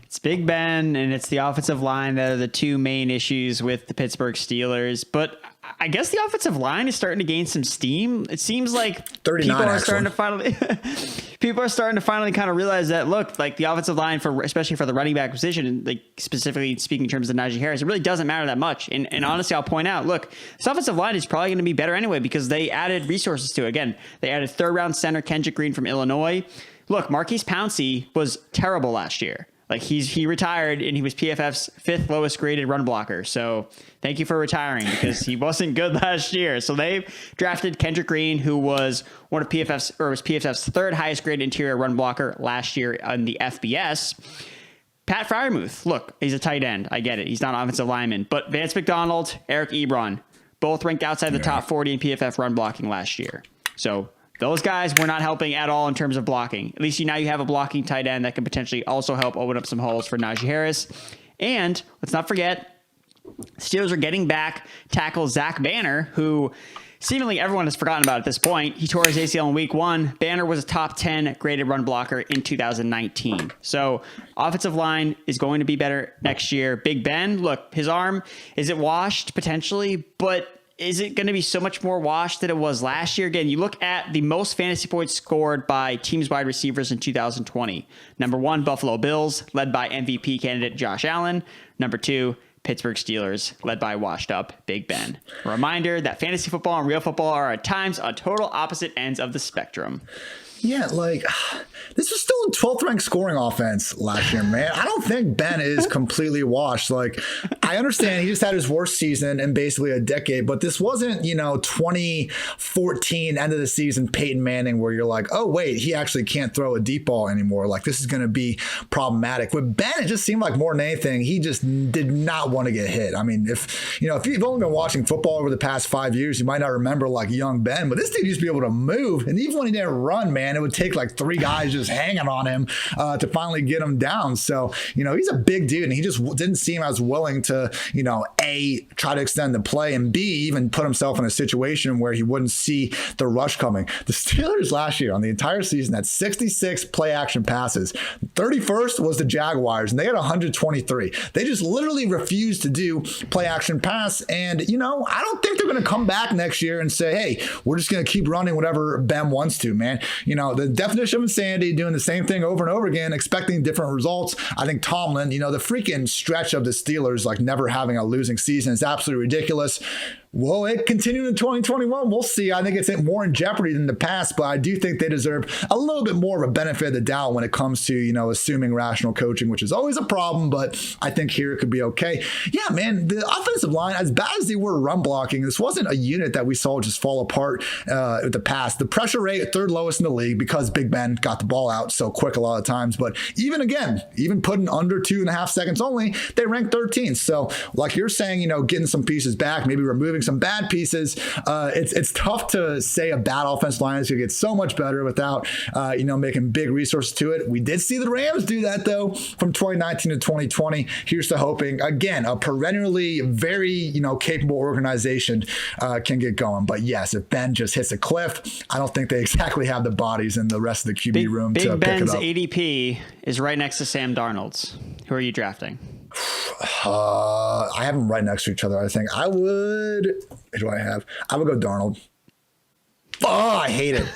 It's Big Ben and it's the offensive line that are the two main issues with the Pittsburgh Steelers. But I guess the offensive line is starting to gain some steam. It seems like people are starting to finally kind of realize that, look, the offensive line especially for the running back position, specifically speaking in terms of Najee Harris, it really doesn't matter that much. And honestly, I'll point out, look, this offensive line is probably going to be better anyway because they added resources to it. Again, they added 3rd round center Kendrick Green from Illinois. Look, Marquise Pouncey was terrible last year. He retired and he was PFF's 5th lowest graded run blocker. So thank you for retiring because he wasn't good last year. So they drafted Kendrick Green, who was was PFF's 3rd highest graded interior run blocker last year on the FBS. Pat Freiermuth, look, he's a tight end. I get it. He's not an offensive lineman. But Vance McDonald, Eric Ebron, both ranked outside the top 40 in PFF run blocking last year. So those guys were not helping at all in terms of blocking. At least now you have a blocking tight end that can potentially also help open up some holes for Najee Harris. And let's not forget, Steelers are getting back tackle Zach Banner, who seemingly everyone has forgotten about at this point. He tore his ACL in week 1. Banner was a top 10 graded run blocker in 2019. So offensive line is going to be better next year. Big Ben, look, his arm, is it washed? Potentially, but is it going to be so much more washed than it was last year? Again, you look at the most fantasy points scored by teams' wide receivers in 2020. Number 1, Buffalo Bills, led by MVP candidate Josh Allen. Number 2, Pittsburgh Steelers, led by washed up Big Ben. A reminder that fantasy football and real football are at times on total opposite ends of the spectrum. Yeah, this was still a 12th ranked scoring offense last year, man. I don't think Ben is completely washed. I understand he just had his worst season in basically a decade, but this wasn't, 2014 end of the season Peyton Manning where you're oh, wait, he actually can't throw a deep ball anymore. This is going to be problematic. With Ben, it just seemed like more than anything, he just did not want to get hit. I mean, if you've only been watching football over the past 5 years, you might not remember young Ben, but this dude used to be able to move. And even when he didn't run, man, it would take 3 guys just hanging on him to finally get him down. So, he's a big dude and he just didn't seem as willing to, A, try to extend the play and B, even put himself in a situation where he wouldn't see the rush coming. The Steelers last year on the entire season had 66 play action passes. 31st was the Jaguars and they had 123. They just literally refused to do play action pass. And, I don't think they're going to come back next year and say, hey, we're just going to keep running whatever Ben wants to, man. The definition of insanity, doing the same thing over and over again, expecting different results. I think Tomlin, the freaking stretch of the Steelers, never having a losing season is absolutely ridiculous. Will it continue in 2021? We'll see. I think it's more in jeopardy than the past, but I do think they deserve a little bit more of a benefit of the doubt when it comes to, assuming rational coaching, which is always a problem, but I think here it could be okay. Yeah, man, the offensive line, as bad as they were run blocking, this wasn't a unit that we saw just fall apart with the past. The pressure rate, 3rd lowest in the league because Big Ben got the ball out so quick a lot of times. But even putting under 2.5 seconds only, they ranked 13th. So like you're saying, getting some pieces back, maybe removing some bad pieces. It's tough to say a bad offensive line is going to get so much better without, making big resources to it. We did see the Rams do that, though, from 2019 to 2020. Here's to hoping, again, a perennially very, capable organization can get going. But yes, if Ben just hits a cliff, I don't think they exactly have the bodies in the rest of the QB room to Big Ben's pick it up. ADP is right next to Sam Darnold's. Who are you drafting? I have them right next to each other. I think I would. Who do I have? I would go Darnold. Oh, I hate it.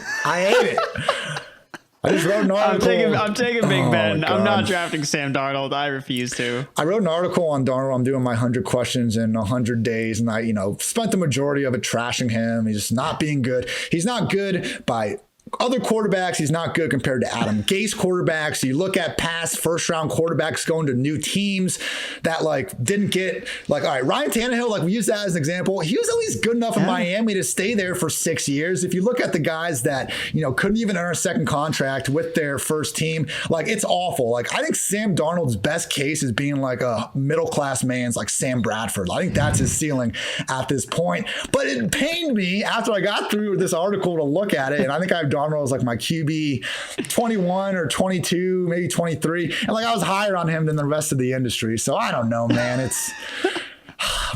I just wrote an article. I'm taking Big Ben. God. I'm not drafting Sam Darnold. I refuse to. I wrote an article on Darnold. I'm doing my 100 questions in 100 days, and I, spent the majority of it trashing him. He's just not being good. He's not good by other quarterbacks. He's not good compared to Adam Gase quarterbacks. You look at past first-round quarterbacks going to new teams that didn't get all right, Ryan Tannehill, we use that as an example. He was at least good enough in Miami to stay there for 6 years. If you look at the guys that couldn't even earn a second contract with their first team, it's awful. I think Sam Darnold's best case is being a middle-class man's Sam Bradford. I think that's his ceiling at this point. But it pained me after I got through this article to look at it, and I think I've Darnold was my QB 21 or 22, maybe 23. And I was higher on him than the rest of the industry. So I don't know, man. It's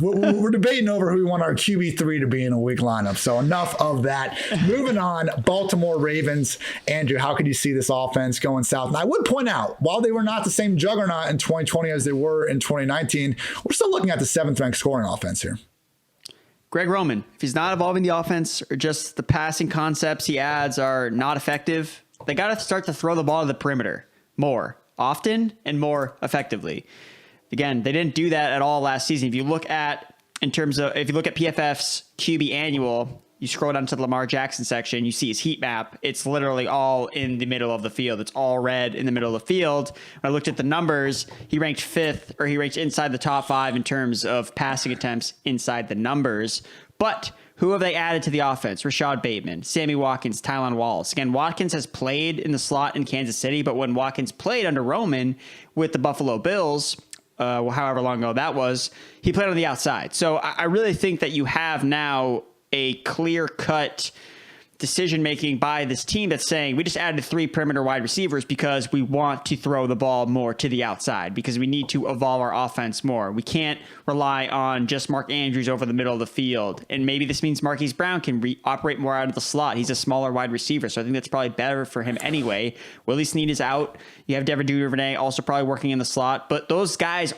we're debating over who we want our QB3 to be in a week lineup. So enough of that. Moving on, Baltimore Ravens. Andrew, how could you see this offense going south? And I would point out, while they were not the same juggernaut in 2020 as they were in 2019, we're still looking at the 7th ranked scoring offense here. Greg Roman, if he's not evolving the offense or just the passing concepts he adds are not effective, they got to start to throw the ball to the perimeter more often and more effectively. Again, they didn't do that at all last season. If you look at PFF's QB annual, you scroll down to the Lamar Jackson section, you see his heat map. It's literally all in the middle of the field. It's all red in the middle of the field. When I looked at the numbers, he ranked 5th, or he ranked inside the top 5 in terms of passing attempts inside the numbers. But who have they added to the offense? Rashad Bateman, Sammy Watkins, Tylan Wallace. Again, Watkins has played in the slot in Kansas City, but when Watkins played under Roman with the Buffalo Bills, however long ago that was, he played on the outside. So I really think that you have now a clear-cut decision-making by this team that's saying, we just added 3 perimeter wide receivers because we want to throw the ball more to the outside, because we need to evolve our offense more. We can't rely on just Mark Andrews over the middle of the field. And maybe this means Marquise Brown can operate more out of the slot. He's a smaller wide receiver, so I think that's probably better for him anyway. Willie Snead is out. You have Devin Duvernay also probably working in the slot, but those guys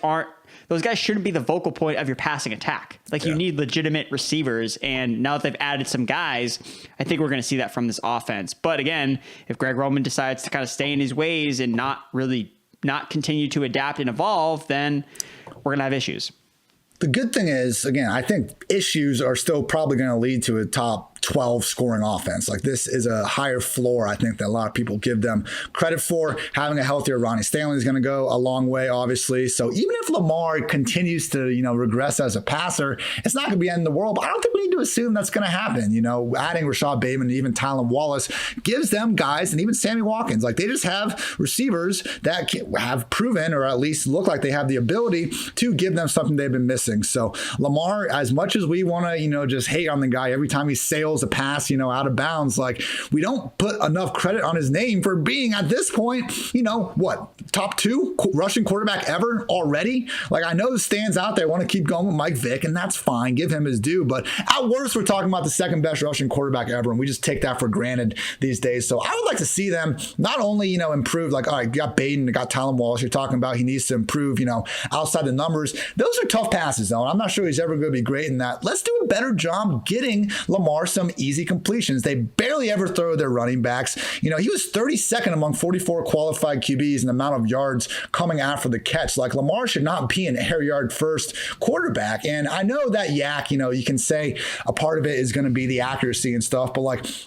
shouldn't be the vocal point of your passing attack. You need legitimate receivers. And now that they've added some guys, I think we're going to see that from this offense. But again, if Greg Roman decides to kind of stay in his ways and not continue to adapt and evolve, then we're going to have issues. The good thing is, again, I think issues are still probably going to lead to a top 12 scoring offense. This is a higher floor, I think, that a lot of people give them credit for. Having a healthier Ronnie Stanley is going to go a long way, obviously. So even if Lamar continues to, regress as a passer, it's not going to be the end of the world. But I don't think we need to assume that's going to happen. Adding Rashad Bateman and even Tylan Wallace gives them guys, and even Sammy Watkins, they just have receivers that have proven, or at least look like they have the ability to give them something they've been missing. So Lamar, as much as we want to, just hate on the guy every time he sails a pass, out of bounds, we don't put enough credit on his name for being at this point, top 2 rushing quarterback ever already. I know the stands out there want to keep going with Mike Vick, and that's fine. Give him his due. But at worst, we're talking about the 2nd best rushing quarterback ever, and we just take that for granted these days. So I would like to see them not only, improve, all right, you got Baden, you got Tylan Wallace, you're talking about he needs to improve, outside the numbers. Those are tough passes, though. I'm not sure he's ever going to be great in that. Let's do a better job getting Lamar some easy completions. They barely ever throw their running backs. He was 32nd among 44 qualified QBs in the amount of yards coming after the catch. Lamar should not be an air yard first quarterback. And I know that you can say a part of it is going to be the accuracy and stuff, but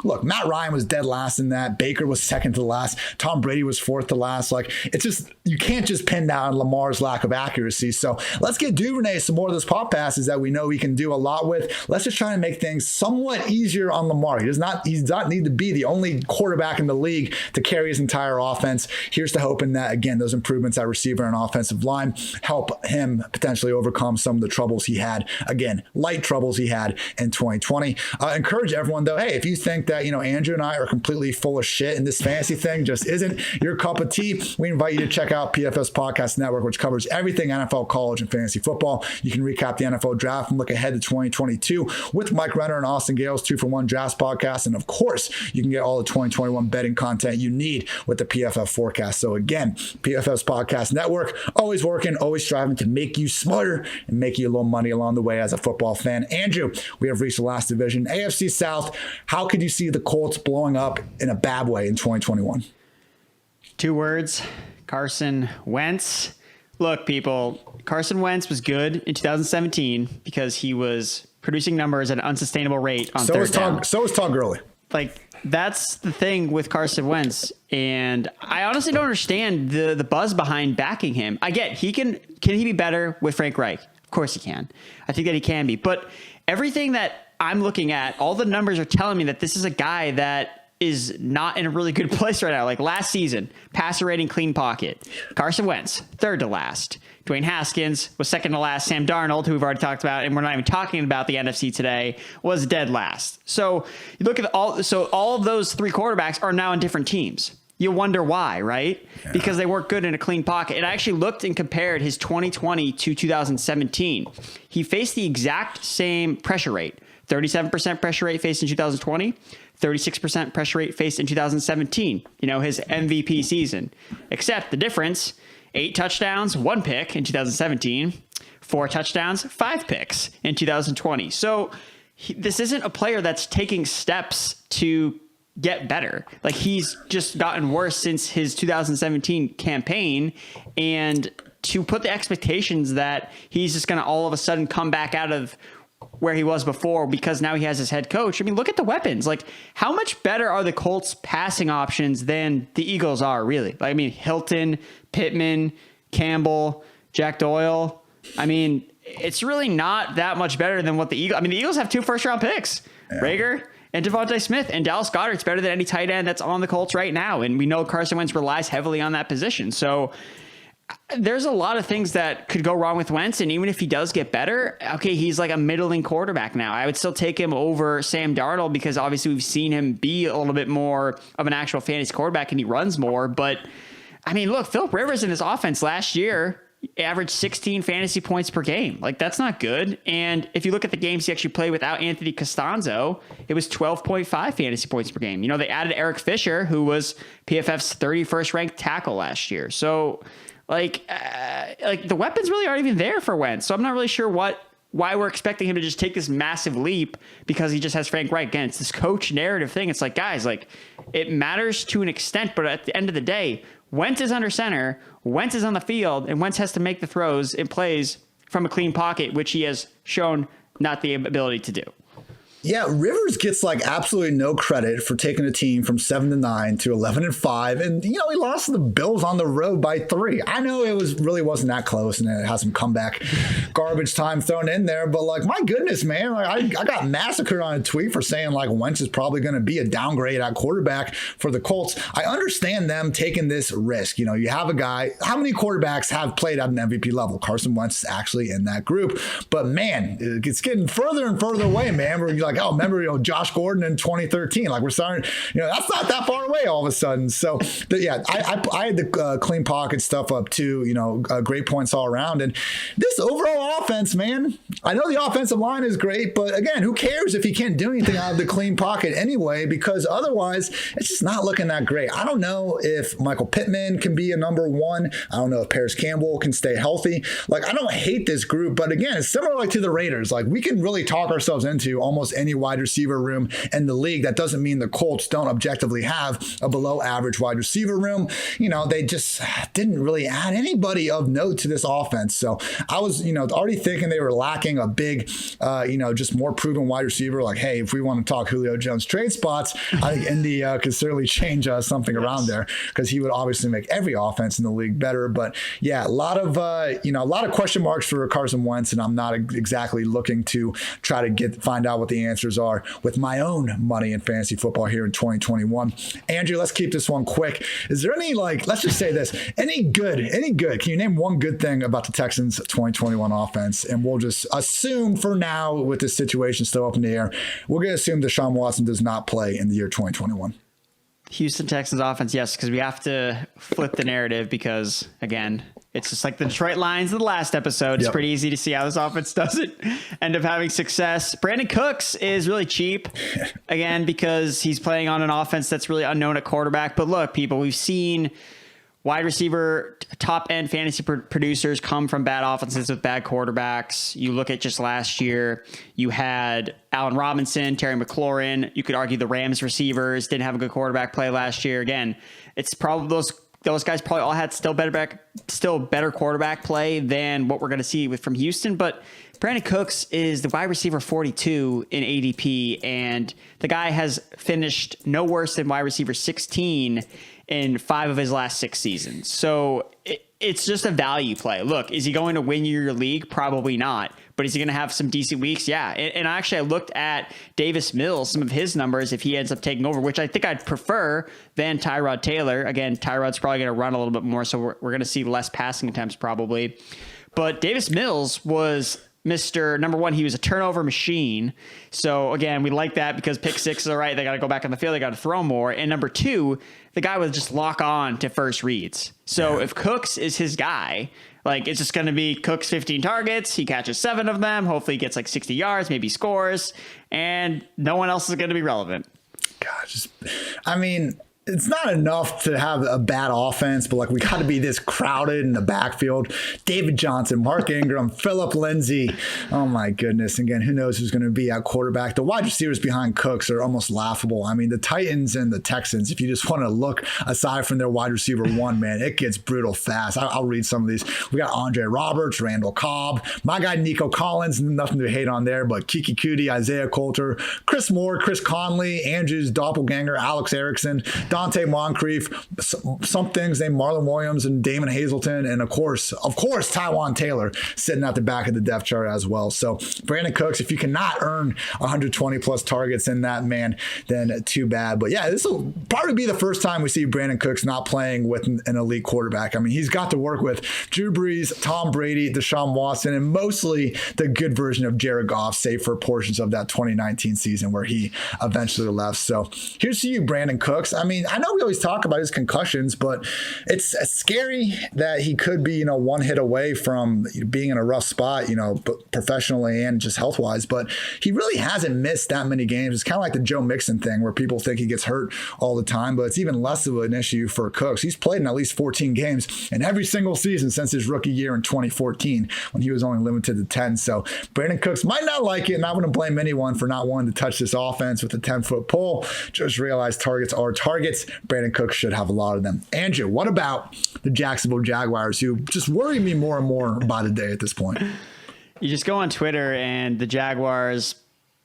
look, Matt Ryan was dead last in that. Baker was 2nd to last. Tom Brady was 4th to last. It's just, you can't just pin down Lamar's lack of accuracy. So let's get Duvernay some more of those pop passes that we know he can do a lot with. Let's just try to make things somewhat easier easier on Lamar. He does not need to be the only quarterback in the league to carry his entire offense. Here's to hoping that, again, those improvements at receiver and offensive line help him potentially overcome some of the troubles he had, again, light troubles he had in 2020. Encourage everyone, though, hey, if you think that, Andrew and I are completely full of shit and this fantasy thing just isn't your cup of tea, we invite you to check out PFF's Podcast Network, which covers everything NFL, college, and fantasy football. You can recap the NFL draft and look ahead to 2022 with Mike Renner and Austin Gale's 2-for-1 Drafts podcast. And of course, you can get all the 2021 betting content you need with the PFF forecast. So again, PFF's Podcast Network, always working, always striving to make you smarter and make you a little money along the way as a football fan. Andrew, we have reached the last division, AFC South. How could you see the Colts blowing up in a bad way in 2021? 2 words, Carson Wentz. Look, people, Carson Wentz was good in 2017 because he was producing numbers at an unsustainable rate on third down. So was Todd Gurley. That's the thing with Carson Wentz. And I honestly don't understand the buzz behind backing him. I get can he be better with Frank Reich? Of course he can. I think that he can be. But everything that I'm looking at, all the numbers are telling me that this is a guy that is not in a really good place right now. Like last season, passer rating, clean pocket. Carson Wentz, third to last. Dwayne Haskins was second to last. Sam Darnold, who we've already talked about, and we're not even talking about the NFC today, was dead last. So you look at all of those 3 quarterbacks are now on different teams. You wonder why, right? Yeah. Because they weren't good in a clean pocket. And I actually looked and compared his 2020 to 2017. He faced the exact same pressure rate. 37% pressure rate faced in 2020, 36% pressure rate faced in 2017, his MVP season. Except the difference, 8 touchdowns, 1 pick in 2017, 4 touchdowns, 5 picks in 2020. So this isn't a player that's taking steps to get better. He's just gotten worse since his 2017 campaign. And to put the expectations that he's just going to all of a sudden come back out of where he was before because now he has his head coach. I mean, look at the weapons. How much better are the Colts passing options than the Eagles are, really? Hilton, Pittman, Campbell, Jack Doyle. It's really not that much better than what the Eagles... the Eagles have 2 first-round picks. Yeah. Rager and Devontae Smith. And Dallas Goedert's better than any tight end that's on the Colts right now. And we know Carson Wentz relies heavily on that position. So there's a lot of things that could go wrong with Wentz, and even if he does get better, okay, he's like a middling quarterback now. I would still take him over Sam Darnold because obviously we've seen him be a little bit more of an actual fantasy quarterback and he runs more. But look, Philip Rivers in his offense last year averaged 16 fantasy points per game. That's not good. And if you look at the games he actually played without Anthony Costanzo, it was 12.5 fantasy points per game. They added Eric Fisher, who was PFF's 31st ranked tackle last year. So the weapons really aren't even there for Wentz. So I'm not really sure why we're expecting him to just take this massive leap because he just has Frank Reich. Again, it's this coach narrative thing. It's guys, it matters to an extent, but at the end of the day, Wentz is under center, Wentz is on the field, and Wentz has to make the throws and plays from a clean pocket, which he has shown not the ability to do. Yeah, Rivers gets absolutely no credit for taking a team from 7-9 to 11-5, and he lost to the Bills on the road by 3. I know it really wasn't that close, and it had some comeback garbage time thrown in there. But my goodness, man, I got massacred on a tweet for saying Wentz is probably going to be a downgrade at quarterback for the Colts. I understand them taking this risk. You have a guy. How many quarterbacks have played at an MVP level? Carson Wentz is actually in that group, but man, it's getting further and further away, man. We're remember, Josh Gordon in 2013. We're starting, that's not that far away all of a sudden. So, I had the clean pocket stuff up too, great points all around. And this overall offense, man, I know the offensive line is great, but again, who cares if he can't do anything out of the clean pocket anyway, because otherwise it's just not looking that great. I don't know if Michael Pittman can be a number 1. I don't know if Paris Campbell can stay healthy. I don't hate this group, but again, it's similar to the Raiders. We can really talk ourselves into almost any wide receiver room in the league. That doesn't mean the Colts don't objectively have a below average wide receiver room. They just didn't really add anybody of note to this offense. So I was, already thinking they were lacking a big, just more proven wide receiver. Hey, if we want to talk Julio Jones trade spots, I think Indy could certainly change something around there because he would obviously make every offense in the league better. But yeah, a lot of question marks for Carson Wentz, and I'm not exactly looking to try to find out what the answers are with my own money in fantasy football here in 2021. Andrew, let's keep this one quick. Is there any, let's just say this, any good, can you name one good thing about the Texans 2021 offense? And we'll just assume for now, with this situation still up in the air, we're going to assume Deshaun Watson does not play in the year 2021. Houston Texans offense, yes, because we have to flip the narrative because, again, it's just like the Detroit Lions of the last episode. It's pretty easy to see how this offense doesn't end up having success. Brandon Cooks is really cheap, again, because he's playing on an offense that's really unknown at quarterback. But look, people, we've seen wide receiver, top-end fantasy producers come from bad offenses with bad quarterbacks. You look at just last year, you had Allen Robinson, Terry McLaurin. You could argue the Rams receivers didn't have a good quarterback play last year. Again, it's probably those guys probably all had still better quarterback play than what we're going to see from Houston. But Brandon Cooks is the wide receiver 42 in ADP, and the guy has finished no worse than wide receiver 16 in 5 of his last 6 seasons. So it's just a value play. Look, is he going to win your league? Probably not. But is he going to have some decent weeks? Yeah. And actually, I looked at Davis Mills, some of his numbers, if he ends up taking over, which I think I'd prefer than Tyrod Taylor. Again, Tyrod's probably going to run a little bit more, so we're going to see less passing attempts probably. But Davis Mills was Mr. Number one, he was a turnover machine. So again, we like that because pick sixes are right. They got to go back on the field. They got to throw more. And number two, the guy would just lock on to first reads. So if Cooks is his guy, it's just going to be Cooks 15 targets. He catches 7 of them. Hopefully he gets 60 yards, maybe scores, and no one else is going to be relevant. God, it's not enough to have a bad offense, but we got to be this crowded in the backfield. David Johnson, Mark Ingram, Phillip Lindsay. Oh my goodness. Again, who knows who's going to be at quarterback. The wide receivers behind Cooks are almost laughable. The Titans and the Texans, if you just want to look aside from their wide receiver one, man, it gets brutal fast. I'll read some of these. We got Andre Roberts, Randall Cobb, my guy Nico Collins, nothing to hate on there, but Kiki Cootie, Isaiah Coulter, Chris Moore, Chris Conley, Andrew's doppelganger, Alex Erickson, Dante Moncrief, some things named Marlon Williams and Damon Hazelton, and of course, Tywan Taylor sitting at the back of the depth chart as well. So Brandon Cooks, if you cannot earn 120 plus targets in that, man, then too bad. But yeah, this will probably be the first time we see Brandon Cooks not playing with an elite quarterback. He's got to work with Drew Brees, Tom Brady, Deshaun Watson, and mostly the good version of Jared Goff, save for portions of that 2019 season where he eventually left. So here's to you, Brandon Cooks. I know we always talk about his concussions, but it's scary that he could be, one hit away from being in a rough spot, professionally and just health wise. But he really hasn't missed that many games. It's kind of like the Joe Mixon thing where people think he gets hurt all the time, but it's even less of an issue for Cooks. He's played in at least 14 games in every single season since his rookie year in 2014 when he was only limited to 10. So Brandon Cooks might not like it, and I wouldn't blame anyone for not wanting to touch this offense with a 10-foot pole. Just realize targets are targets. Brandon Cooks should have a lot of them. Andrew, what about the Jacksonville Jaguars, who just worry me more and more by the day at this point? You just go on Twitter and the Jaguars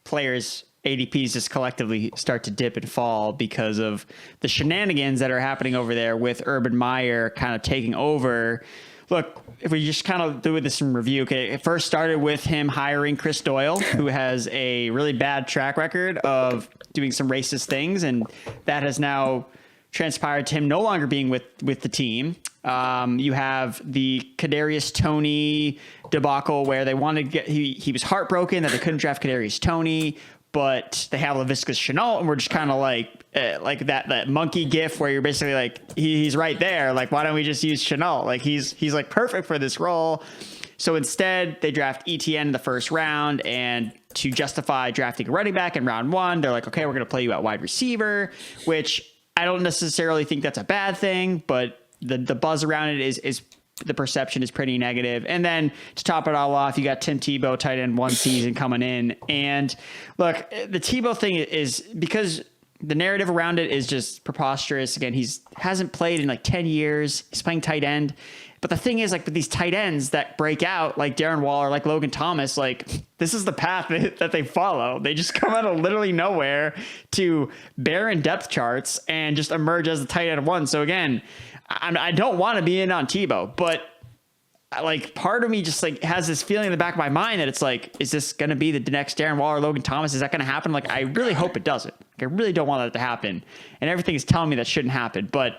players' ADPs just collectively start to dip and fall because of the shenanigans that are happening over there with Urban Meyer kind of taking over. Look, if we just kind of do this in review, okay, it first started with him hiring Chris Doyle, who has a really bad track record of doing some racist things, and that has now transpired to him no longer being with the team. You have the Kadarius Toney debacle where they wanted to get, he was heartbroken that they couldn't draft Kadarius Toney, but they have Laviska Shenault, and we're just kind of like that monkey gif where you're basically like, he's right there. Why don't we just use Shenault? He's perfect for this role. So instead, they draft ETN in the first round, and to justify drafting a running back in round 1, they're like, okay, we're going to play you at wide receiver, which I don't necessarily think that's a bad thing, but the buzz around it is the perception is pretty negative. And then to top it all off, you got Tim Tebow, tight end, 1 season coming in. And look, the Tebow thing is because the narrative around it is just preposterous. Again, hasn't played in 10 years. He's playing tight end. But the thing is, with these tight ends that break out, like Darren Waller, like Logan Thomas, this is the path that they follow. They just come out of literally nowhere to barren depth charts and just emerge as the tight end 1. So again, I don't want to be in on Tebow, but like part of me just like has this feeling in the back of my mind that it's like, is this going to be the next Darren Waller, Logan Thomas? Is that going to happen? Like, I really hope it doesn't. Like, I really don't want that to happen. And everything is telling me that shouldn't happen, but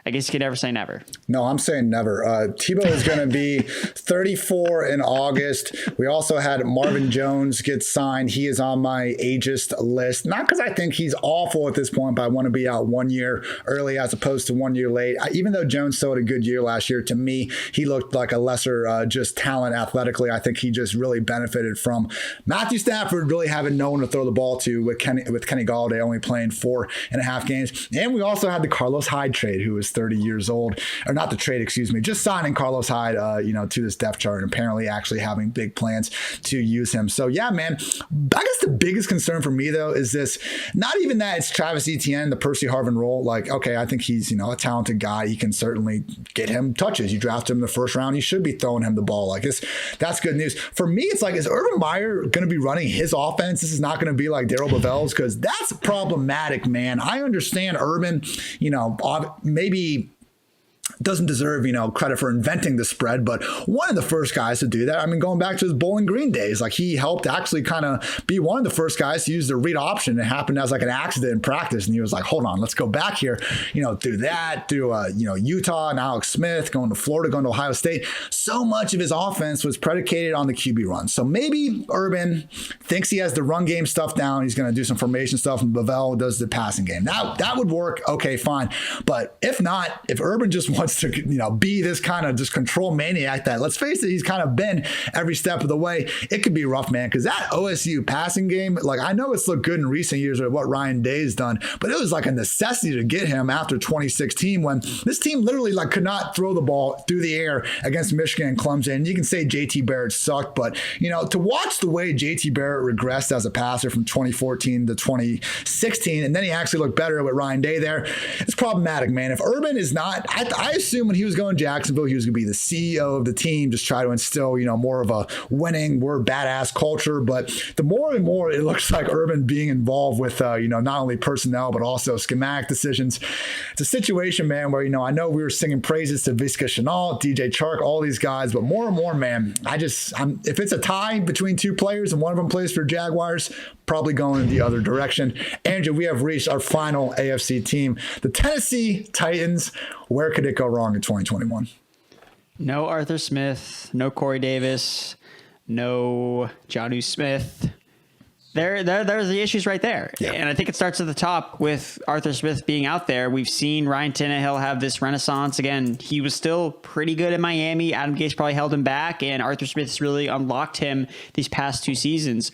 I guess you can never say never. No, I'm saying never. Tebow is going to be 34 in August. We also had Marvin Jones get signed. He is on my ageist list. Not because I think he's awful at this point, but I want to be out 1 year early as opposed to 1 year late. Even though Jones still had a good year last year, to me, he looked like a lesser just talent athletically. I think he just really benefited from Matthew Stafford really having no one to throw the ball to with Kenny Golladay only playing 4.5 games. And we also had the Carlos Hyde trade, who was 30 years old, or not the trade, excuse me, just signing Carlos Hyde, to this depth chart and apparently actually having big plans to use him. So yeah, man, I guess the biggest concern for me though is this, not even that it's Travis Etienne, the Percy Harvin role. Like, okay, I think he's, a talented guy. You can certainly get him touches. You draft him in the first round. You should be throwing him the ball like this. That's good news. For me, it's like, is Urban Meyer going to be running his offense? This is not going to be like Darrell Bevell's, because that's problematic, man. I understand Urban, maybe doesn't deserve, credit for inventing the spread, but one of the first guys to do that. I mean, going back to his Bowling Green days, like he helped actually kind of be one of the first guys to use the read option. It happened as like an accident in practice. And he was like, hold on, let's go back here, through that, through, Utah and Alex Smith, going to Florida, going to Ohio State. So much of his offense was predicated on the QB run. So maybe Urban thinks he has the run game stuff down. He's going to do some formation stuff, and Bevell does the passing game. That would work. Okay, fine. But if not, if Urban just wants to, be this kind of just control maniac that, let's face it, he's kind of been every step of the way, it could be rough, man. Because that OSU passing game, like, I know it's looked good in recent years with what Ryan Day's done, but it was like a necessity to get him after 2016 when this team literally like could not throw the ball through the air against Michigan and Clemson. And you can say JT Barrett sucked, but to watch the way JT Barrett regressed as a passer from 2014 to 2016, and then he actually looked better with Ryan Day there, it's problematic, man. If Urban is not, I assume when he was going to Jacksonville, he was going to be the CEO of the team, just try to instill, more of a winning, we're badass culture. But the more and more it looks like Urban being involved with, not only personnel, but also schematic decisions. It's a situation, man, where, I know we were singing praises to Visca Chenault, DJ Chark, all these guys, but more and more, man, if it's a tie between two players and one of them plays for Jaguars, probably going in the other direction. Andrew, we have reached our final AFC team, the Tennessee Titans. Where could it go wrong in 2021? No Arthur Smith, no Corey Davis, no Jonnu Smith. There's the issues right there. Yeah. And I think it starts at the top with Arthur Smith being out there. We've seen Ryan Tannehill have this renaissance. Again, he was still pretty good in Miami. Adam Gase probably held him back, and Arthur Smith's really unlocked him these past two seasons.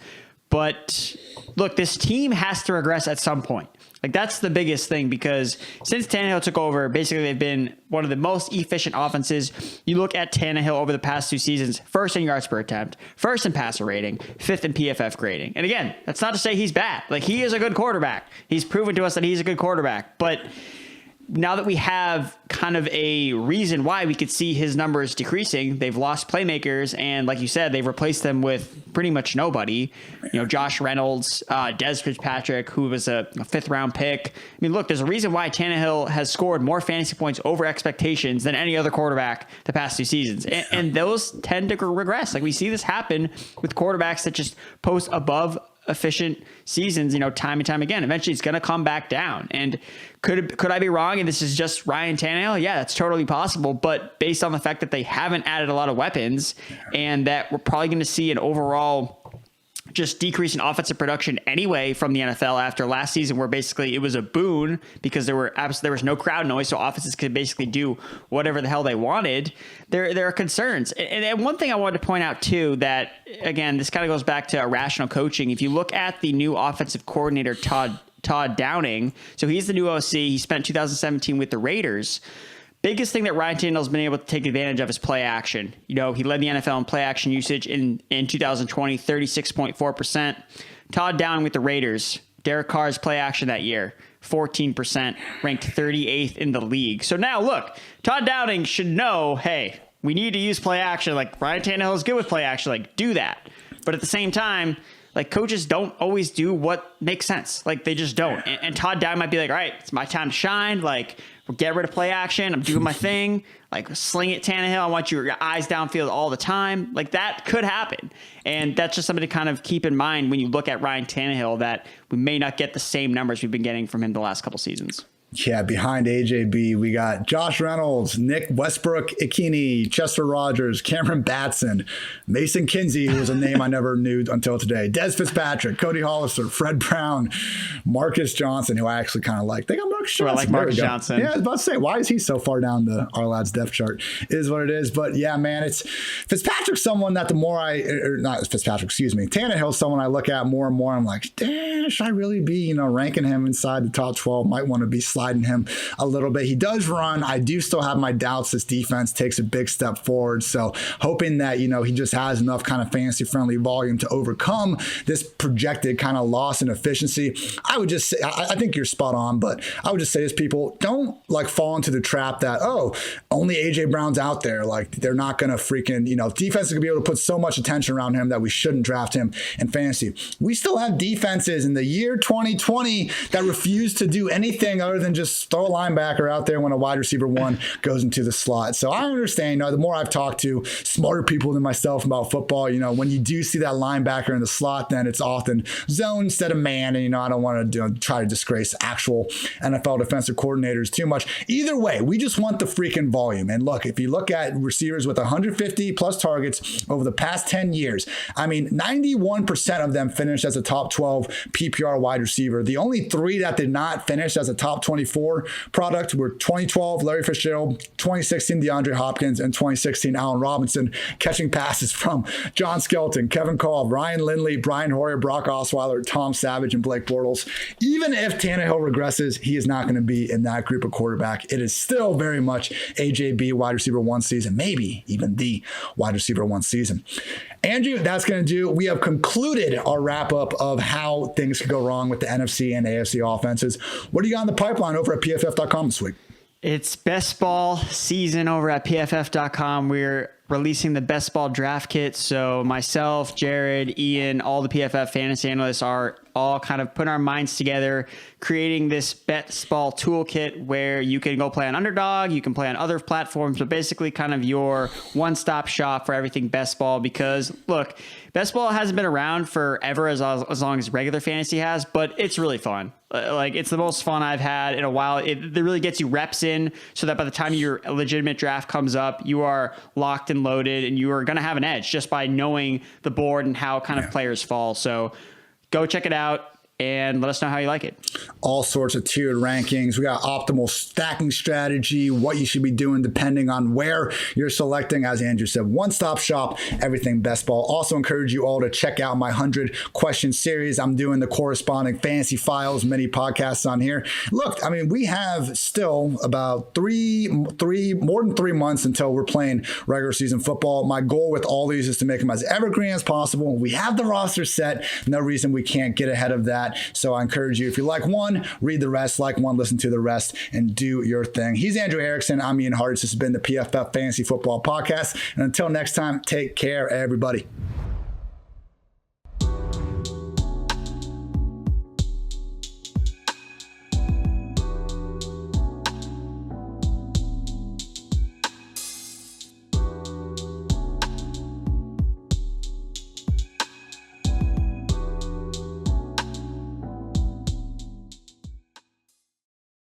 But look, this team has to regress at some point. Like, that's the biggest thing, because since Tannehill took over, basically they've been one of the most efficient offenses. You look at Tannehill over the past two seasons, first in yards per attempt, first in passer rating, fifth in PFF grading. And again, that's not to say he's bad. Like, he is a good quarterback. He's proven to us that he's a good quarterback. But now that we have kind of a reason why we could see his numbers decreasing, they've lost playmakers, and like you said, they've replaced them with pretty much nobody. Josh Reynolds, Des Fitzpatrick, who was a fifth-round pick. I mean, look, there's a reason why Tannehill has scored more fantasy points over expectations than any other quarterback the past two seasons, and those tend to regress. Like, we see this happen with quarterbacks that just post above efficient seasons, time and time again. Eventually it's going to come back down. And could I be wrong? And this is just Ryan Tannehill? Yeah, that's totally possible. But based on the fact that they haven't added a lot of weapons, and that we're probably going to see an overall just decrease in offensive production anyway from the NFL after last season, where basically it was a boon because there was no crowd noise, so offenses could basically do whatever the hell they wanted. There are concerns. And one thing I wanted to point out too, that again, this kind of goes back to irrational coaching. If you look at the new offensive coordinator, Todd Downing, so he's the new OC. He spent 2017 with the Raiders. Biggest thing that Ryan Tannehill's been able to take advantage of is play action. He led the NFL in play action usage in 2020, 36.4%. Todd Downing with the Raiders, Derek Carr's play action that year, 14%, ranked 38th in the league. So now look, Todd Downing should know, hey, we need to use play action. Like, Ryan Tannehill is good with play action. Like, do that. But at the same time, like, coaches don't always do what makes sense. Like, they just don't. And Todd Downing might be like, all right, it's my time to shine. Like, get rid of play action. I'm doing my thing. like sling it Tannehill. I want your eyes downfield all the time. Like that could happen. And that's just something to kind of keep in mind when you look at Ryan Tannehill, that we may not get the same numbers we've been getting from him the last couple seasons. Yeah, behind AJB, we got Josh Reynolds, Nick Westbrook-Ikhine, Chester Rogers, Cameron Batson, Mason Kinsey, who was a name I never knew until today, Des Fitzpatrick, Cody Hollister, Fred Brown, Marcus Johnson, who I actually kind of like. They got Marcus Johnson. I like Marcus Johnson. Yeah, I was about to say, why is he so far down the our lad's depth chart? It is what it is. But yeah, man, it's Fitzpatrick's someone that the more Tannehill's someone I look at more and more. I'm like, damn, should I really be, ranking him inside the top 12? Might want to be sliding him a little bit. He does run. I do still have my doubts this defense takes a big step forward. So hoping that, he just has enough kind of fantasy friendly volume to overcome this projected kind of loss in efficiency. I would just say, I think you're spot on, but I would just say this, people don't fall into the trap that, only AJ Brown's out there. Like they're not going to freaking, defense is going to be able to put so much attention around him that we shouldn't draft him in fantasy. We still have defenses in the year 2020 that refuse to do anything other than just throw a linebacker out there when a wide receiver one goes into the slot. So I understand, the more I've talked to smarter people than myself about football, when you do see that linebacker in the slot, then it's often zone instead of man. And, I don't want to try to disgrace actual NFL defensive coordinators too much. Either way, we just want the freaking volume. And look, if you look at receivers with 150 plus targets over the past 10 years, 91% of them finished as a top 12 PPR wide receiver. The only three that did not finish as a top 24 product were 2012 Larry Fitzgerald, 2016 DeAndre Hopkins, and 2016 Allen Robinson, catching passes from John Skelton, Kevin Kolb, Ryan Lindley, Brian Hoyer, Brock Osweiler, Tom Savage, and Blake Bortles. Even if Tannehill regresses, he is not going to be in that group of quarterback. It is still very much AJB wide receiver one season, maybe even the wide receiver one season. Andrew, that's going to do. We have concluded our wrap up of how things could go wrong with the NFC and AFC offenses. What do you got in the pipeline over at PFF.com this week? It's best ball season over at PFF.com. We're releasing the best ball draft kit. So myself, Jared, Ian, all the PFF fantasy analysts are all kind of putting our minds together, creating this best ball toolkit where you can go play on Underdog, you can play on other platforms, but basically kind of your one-stop shop for everything best ball. Because look, best ball hasn't been around forever as long as regular fantasy has, but it's really fun. It's the most fun I've had in a while. It really gets you reps in so that by the time your legitimate draft comes up, you are locked and loaded and you are going to have an edge just by knowing the board and how kind of players fall. So go check it out and let us know how you like it. All sorts of tiered rankings. We got optimal stacking strategy, what you should be doing depending on where you're selecting. As Andrew said, one-stop shop, everything best ball. Also encourage you all to check out my 100 question series. I'm doing the corresponding fantasy files, many podcasts on here. Look, we have still about more than 3 months until we're playing regular season football. My goal with all these is to make them as evergreen as possible. We have the roster set. No reason we can't get ahead of that. So I encourage you, if you like one, read the rest, like one, listen to the rest, and do your thing. He's Andrew Erickson. I'm Ian Hartitz. This has been the PFF Fantasy Football Podcast. And until next time, take care, everybody.